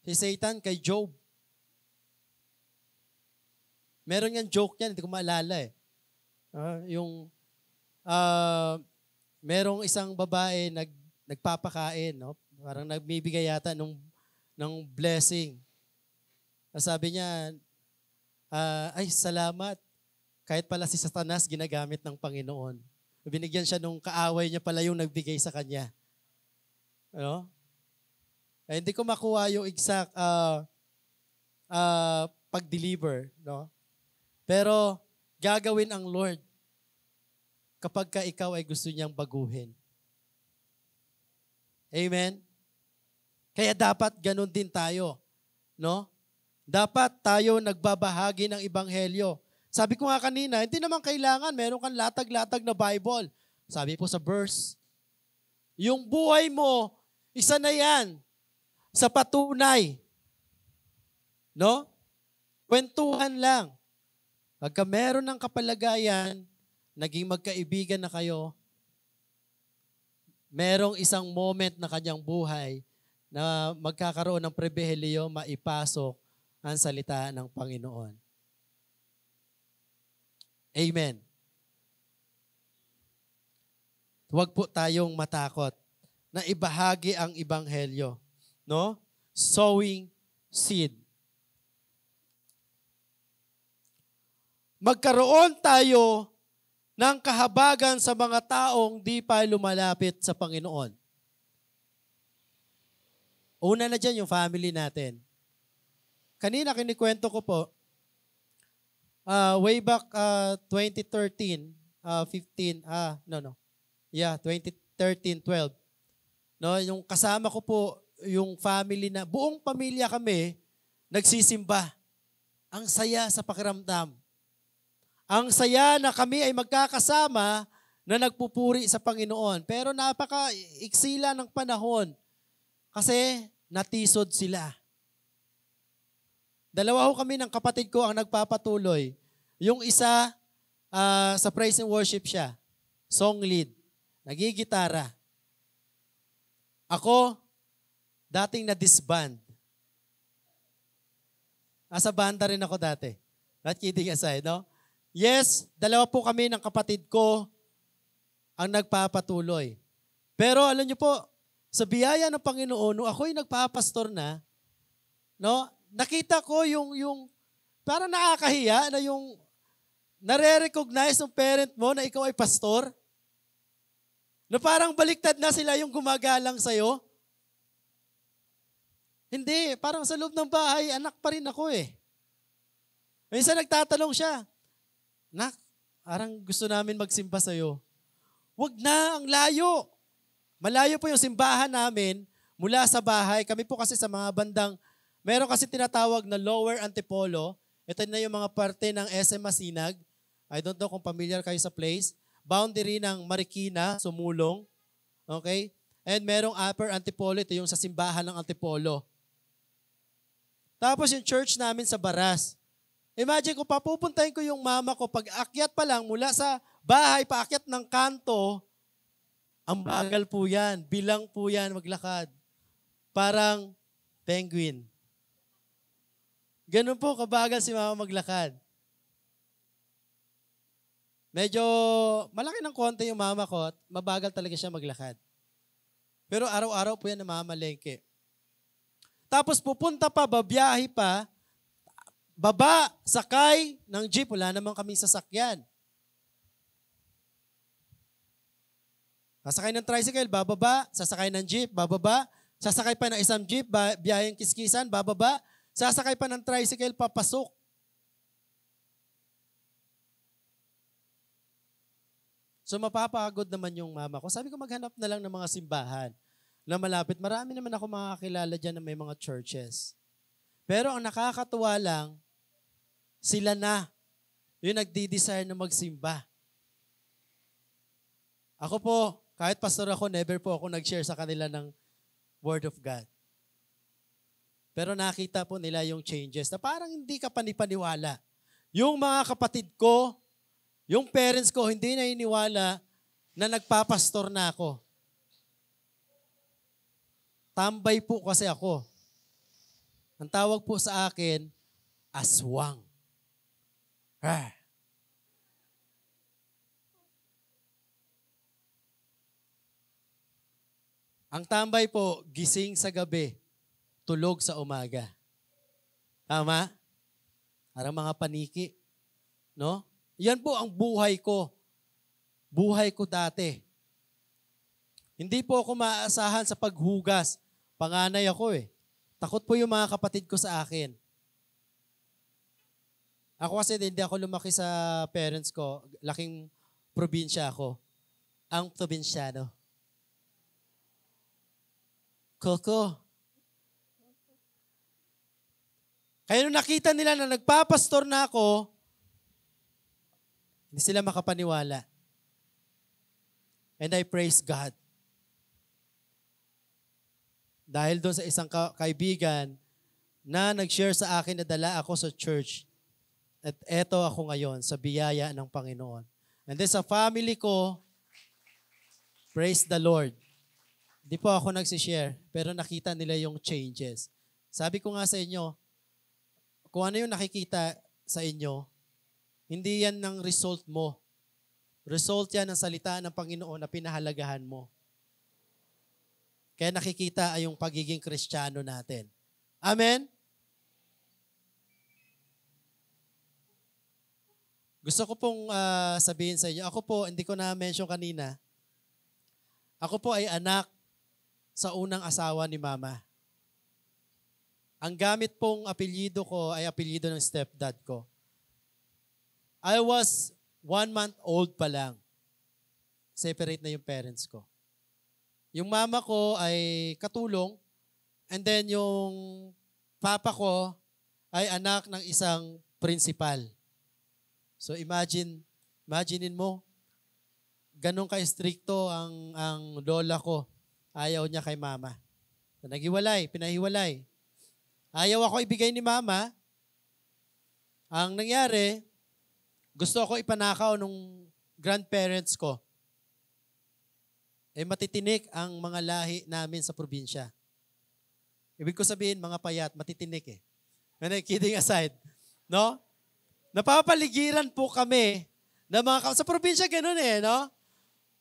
Si Satan kay Job. Meron yan joke yan, hindi ko maalala eh. Merong isang babae nagpapakain, no? Parang nagbibigay yata ng blessing. Sabi niya, ay salamat, kahit pala si Satanas ginagamit ng Panginoon. Binigyan siya nung kaaway niya pala yung nagbigay sa kanya. Ano? Hindi ko makuha yung exact pag-deliver, no? Pero gagawin ang Lord kapag ka ikaw ay gusto niyang baguhin. Amen? Kaya dapat ganun din tayo, no? Dapat tayo nagbabahagi ng ebanghelyo. Sabi ko nga kanina, hindi naman kailangan meron kang latag-latag na Bible. Sabi po sa verse, yung buhay mo, isa na yan sa patunay. No? Kwentuhan lang. Pagka meron ng kapalagayan, naging magkaibigan na kayo, merong isang moment na kanyang buhay na magkakaroon ng pribilehiyo maipasok ang salita ng Panginoon. Amen. Huwag po tayong matakot na ibahagi ang ebanghelyo, no? Sowing seed. Magkaroon tayo ng kahabagan sa mga taong di pa lumalapit sa Panginoon. Una na dyan yung family natin. Kanina kinikwento ko po, way back 2013, 15, 2013, 12. No, yung kasama ko po, yung family na, buong pamilya kami, nagsisimba. Ang saya sa pakiramdam. Ang saya na kami ay magkakasama na nagpupuri sa Panginoon. Pero napaka-iksila ng panahon kasi natisod sila. Dalawa ho kami ng kapatid ko ang nagpapatuloy. Yung isa, sa praise and worship siya. Song lead. Nagigitara. Ako, dating na-disband. Sa banda rin ako dati. Not kidding aside, no? Yes, dalawa po kami ng kapatid ko ang nagpapatuloy. Pero alam niyo po, sa biyaya ng Panginoon, nung ako'y nagpapastor na, no, nakita ko yung parang nakakahiya na yung nare-recognize ng parent mo na ikaw ay pastor. Na parang baliktad na sila yung gumagalang sa'yo. Hindi, parang sa loob ng bahay, anak pa rin ako eh. Minsan nagtatanong siya, Nak, parang gusto namin magsimba sa'yo. Wag na, ang layo. Malayo po yung simbahan namin mula sa bahay. Kami po kasi sa mga bandang, meron kasi tinatawag na Lower Antipolo. Ito na yung mga parte ng SM Masinag. I don't know kung familiar kayo sa place. Boundary ng Marikina, Sumulong. Okay? And merong Upper Antipolo. Ito yung sa simbahan ng Antipolo. Tapos yung church namin sa Baras. Imagine kung papupuntahin ko yung mama ko, pag akyat pa lang mula sa bahay, paakyat ng kanto, ang bagal po yan. Bilang po yan maglakad. Parang penguin. Ganun po kabagal si mama maglakad. Medyo malaki ng konti yung mama ko at mabagal talaga siya maglakad. Pero araw-araw po yan namamalengke. Tapos pupunta pa, babiyahe pa, baba, sakay ng jeep. Wala naman kaming sasakyan. Sasakay ng tricycle, bababa. Sasakay ng jeep, bababa. Sasakay pa ng isang jeep, biyaheng Kiskisan, bababa. Sasakay pa ng tricycle, papasok. So mapapagod naman yung mama ko. Sabi ko maghanap na lang ng mga simbahan na malapit. Marami naman ako makakilala dyan na may mga churches. Pero ang nakakatuwa lang, sila na yung nagdi-desire na magsimba. Ako po, kahit pastor ako, never po ako nag-share sa kanila ng Word of God. Pero nakita po nila yung changes na parang hindi ka panipaniwala. Yung mga kapatid ko, yung parents ko, hindi na iniwala na nagpapastor na ako. Tambay po kasi ako. Ang tawag po sa akin, aswang. Ang tambay po, gising sa gabi, tulog sa umaga. Tama? Parang mga paniki. No? Yan po ang buhay ko. Buhay ko dati. Hindi po ako maaasahan sa paghugas. Panganay ako eh. Takot po yung mga kapatid ko sa akin. Ako kasi hindi ako lumaki sa parents ko. Laking probinsya ako. Ang probinsyano. Coco. Kaya nung nakita nila na nagpapastor na ako, hindi sila makapaniwala. And I praise God. Dahil doon sa isang kaibigan na nag-share sa akin na dala ako sa church. At eto ako ngayon sa biyaya ng Panginoon. And then sa family ko, praise the Lord. Hindi po ako nagsishare, pero nakita nila yung changes. Sabi ko nga sa inyo, kung ano yung nakikita sa inyo, hindi yan ng result mo. Result yan ng salita ng Panginoon na pinahalagahan mo. Kaya nakikita ay yung pagiging Kristiyano natin. Amen? Gusto ko pong sabihin sa inyo, ako po, hindi ko na-mention kanina, ako po ay anak sa unang asawa ni Mama. Ang gamit pong apelyido ko ay apelyido ng stepdad ko. I was 1 month old pa lang. Separate na yung parents ko. Yung mama ko ay katulong, and then yung papa ko ay anak ng isang principal. So imaginein mo, ganun ka-stricto ang lola ko. Ayaw niya kay mama. So, pinahiwalay. Ayaw ako ibigay ni mama. Ang nangyari, gusto ako ipanakaw nung grandparents ko. Matitinik ang mga lahi namin sa probinsya. Ibig ko sabihin, mga payat, matitinik eh. Kidding aside. No? Napapaligiran po kami na sa probinsya ganun eh, no?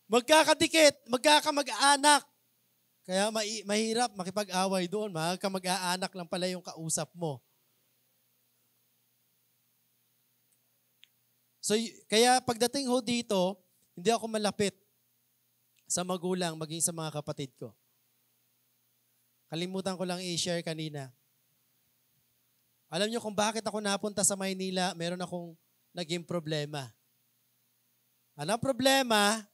Magkakadikit, magkakamag-anak. Kaya mahirap makipag-away doon. Magkamag-aanak lang pala yung kausap mo. So, kaya pagdating ho dito, hindi ako malapit sa magulang, maging sa mga kapatid ko. Kalimutan ko lang i-share kanina. Alam niyo kung bakit ako napunta sa Maynila, meron akong naging problema. Ano ang problema?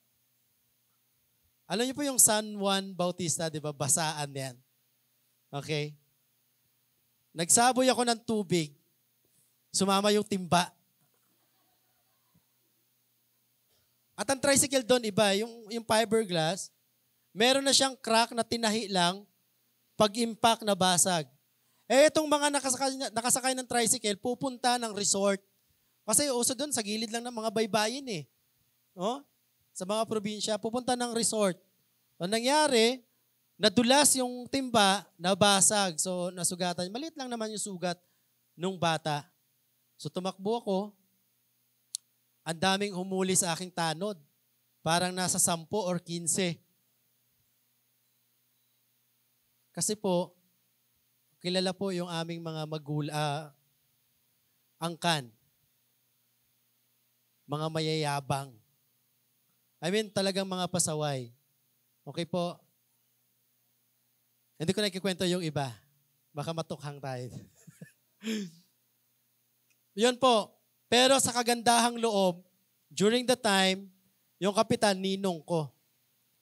Alam niyo po yung San Juan Bautista, di ba? Basaan yan. Okay? Nagsaboy ako ng tubig. Sumama yung timba. At ang tricycle doon, iba. Yung fiberglass, meron na siyang crack na tinahi lang, pag-impact na basag. Itong mga nakasakay ng tricycle, pupunta ng resort. Kasi uso doon, sa gilid lang ng mga baybayin eh. Oh? Sa mga probinsya, pupunta ng resort. Ang nangyari, nadulas yung timba, nabasag. So, nasugatan. Maliit lang naman yung sugat nung bata. So, tumakbo ako. Ang daming humuli sa aking tanod. Parang nasa 10 or 15. Kasi po, kilala po yung aming mga angkan. Mga mayayabang. I mean, talagang mga pasaway. Okay po? Hindi ko nakikwento yung iba. Baka matukhang tayo. Yun po. Pero sa kagandahang loob, during the time, yung kapitan, ninong ko.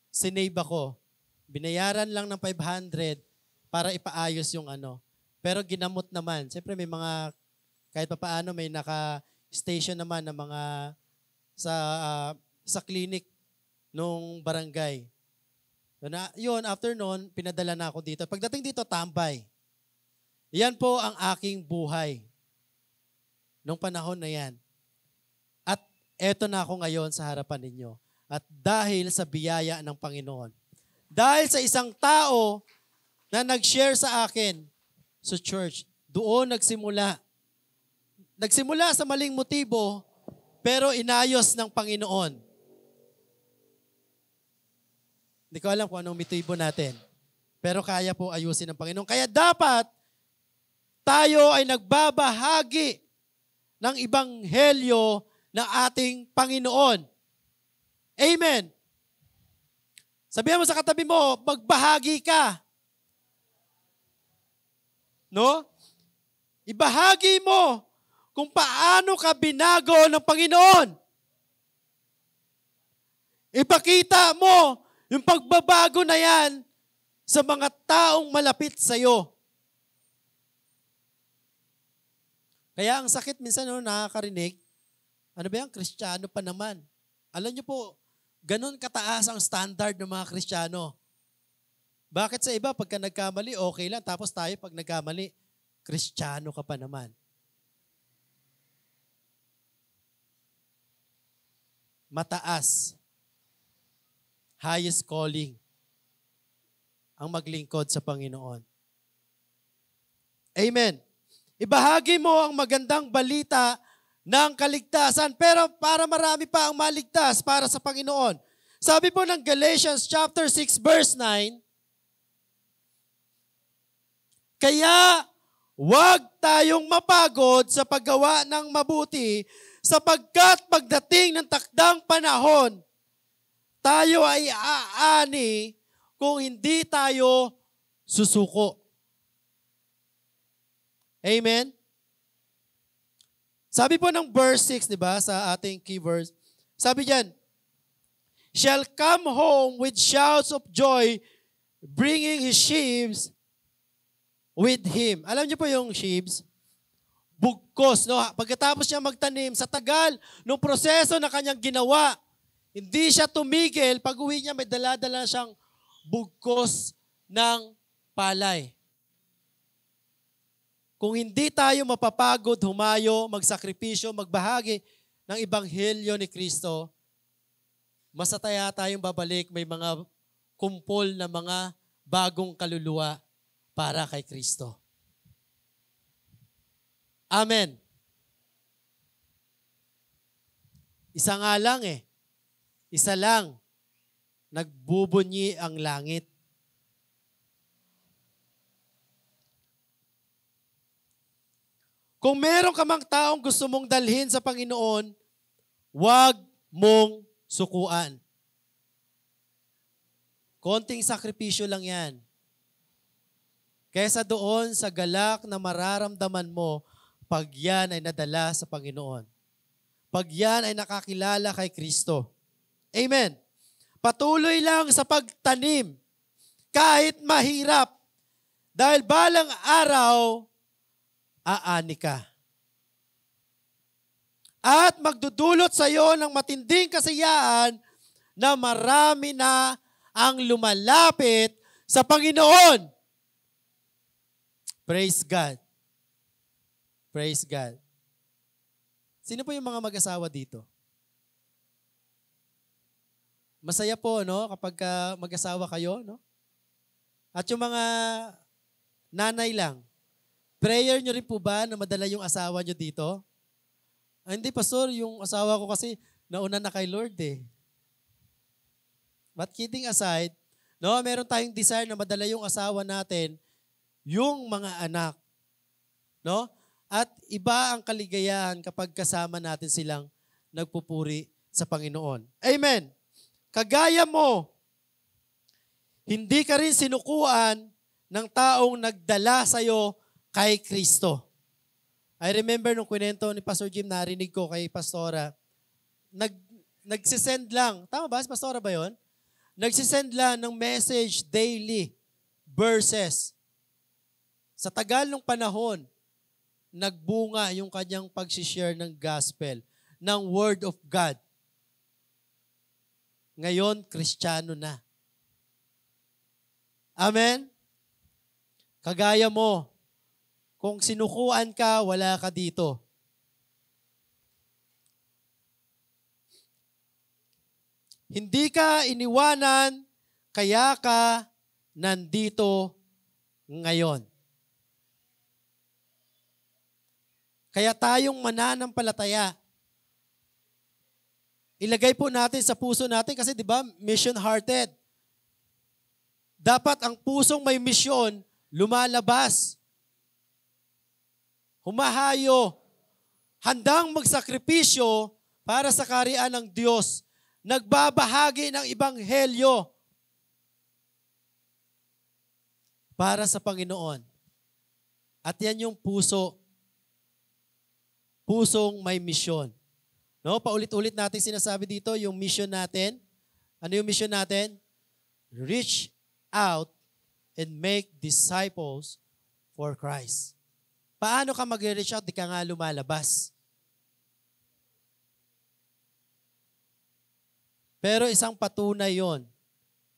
Sinave ako. Binayaran lang ng 500 para ipaayos yung ano. Pero ginamot naman. Siyempre may mga, kahit pa paano, may naka-station naman ng mga sa clinic nung barangay. Yun, after noon, pinadala na ako dito. Pagdating dito, tambay. Yan po ang aking buhay. Nung panahon na yan. At eto na ako ngayon sa harapan ninyo. At dahil sa biyaya ng Panginoon. Dahil sa isang tao na nag-share sa akin sa church, doon nagsimula. Nagsimula sa maling motibo, pero inayos ng Panginoon. Hindi ko alam kung anong motibo natin. Pero kaya po ayusin ng Panginoon. Kaya dapat tayo ay nagbabahagi ng ibanghelyo ng ating Panginoon. Amen. Sabihan mo sa katabi mo, magbahagi ka. No? Ibahagi mo kung paano ka binago ng Panginoon. Ipakita mo yung pagbabago na yan sa mga taong malapit sa iyo. Kaya ang sakit minsan nakakarinig, ano ba yan? Kristiyano pa naman. Alam niyo po, ganun kataas ang standard ng mga Kristiyano. Bakit sa iba, pagka nagkamali, okay lang. Tapos tayo, pag nagkamali, Kristiyano ka pa naman. Mataas. Highest calling. Ang maglingkod sa Panginoon. Amen. Ibahagi mo ang magandang balita ng kaligtasan, pero para marami pa ang maligtas para sa Panginoon. Sabi po ng Galatians chapter 6 verse 9, kaya huwag tayong mapagod sa paggawa ng mabuti, sapagkat pagdating ng takdang panahon, tayo ay aani kung hindi tayo susuko. Amen? Sabi po ng verse 6, di ba, sa ating key verse, sabi diyan, shall come home with shouts of joy, bringing his sheaves with him. Alam niyo po yung sheaves? Bugkos. No? Pagkatapos niya magtanim, sa tagal ng proseso na kanyang ginawa, hindi siya tumigil. Pag uwi niya, may dala-dala siyang bugkos ng palay. Kung hindi tayo mapapagod, humayo, magsakripisyo, magbahagi ng ebanghelyo ni Kristo, masataya tayong babalik, may mga kumpol na mga bagong kaluluwa para kay Kristo. Amen. Isa nga lang Isa lang. Nagbubunyi ang langit. Kung meron ka mang taong gusto mong dalhin sa Panginoon, huwag mong sukuan. Konting sakripisyo lang yan. Kaysa doon sa galak na mararamdaman mo pag yan ay nadala sa Panginoon. pag yan ay nakakilala kay Kristo. Amen. Patuloy lang sa pagtanim kahit mahirap dahil balang araw aani ka. At magdudulot sa iyo ng matinding kasiyahan na marami na ang lumalapit sa Panginoon. Praise God. Praise God. Sino po yung mga mag-asawa dito? Masaya po, no? Kapag mag-asawa kayo, no? At yung mga nanay lang, prayer nyo rin po ba na madala yung asawa nyo dito? Hindi, Pastor, yung asawa ko kasi nauna na kay Lord eh. But kidding aside, no, meron tayong desire na madala yung asawa natin, yung mga anak. No? At iba ang kaligayahan kapag kasama natin silang nagpupuri sa Panginoon. Amen. Kagaya mo, hindi ka rin sinukuan ng taong nagdala sa'yo kay Kristo. I remember nung kwento ni Pastor Jim, narinig ko kay Pastora, nagsisend lang. Tama ba? Si Pastora ba yun? Nagsisend lang ng message daily, verses. Sa tagal ng panahon, nagbunga yung kanyang pag-share ng gospel, ng Word of God. Ngayon, Kristiyano na. Amen? Kagaya mo, kung sinukuan ka, wala ka dito. Hindi ka iniwanan, kaya ka nandito ngayon. Kaya tayong mananampalataya, ilagay po natin sa puso natin kasi 'di ba, mission-hearted. Dapat ang pusong may misyon lumalabas. Humahayo, handang magsakripisyo para sa kaharian ng Diyos, nagbabahagi ng ebanghelyo para sa Panginoon. At yan yung pusong may misyon. No, paulit-ulit natin sinasabi dito yung mission natin. Ano yung mission natin? Reach out and make disciples for Christ. Paano ka mag-reach out? Di ka nga lumalabas. Pero isang patunay yon,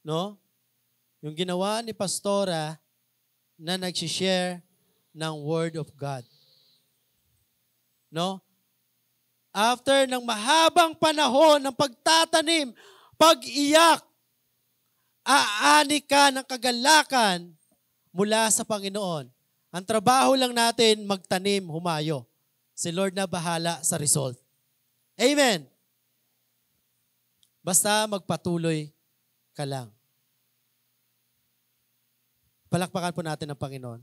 no? Yung ginawa ni Pastora na nag-share ng Word of God. No? After ng mahabang panahon ng pagtatanim, pag-iyak, aani ka ng kagalakan mula sa Panginoon. Ang trabaho lang natin, magtanim, humayo. Si Lord na bahala sa result. Amen. Basta magpatuloy ka lang. Palakpakan po natin ang Panginoon.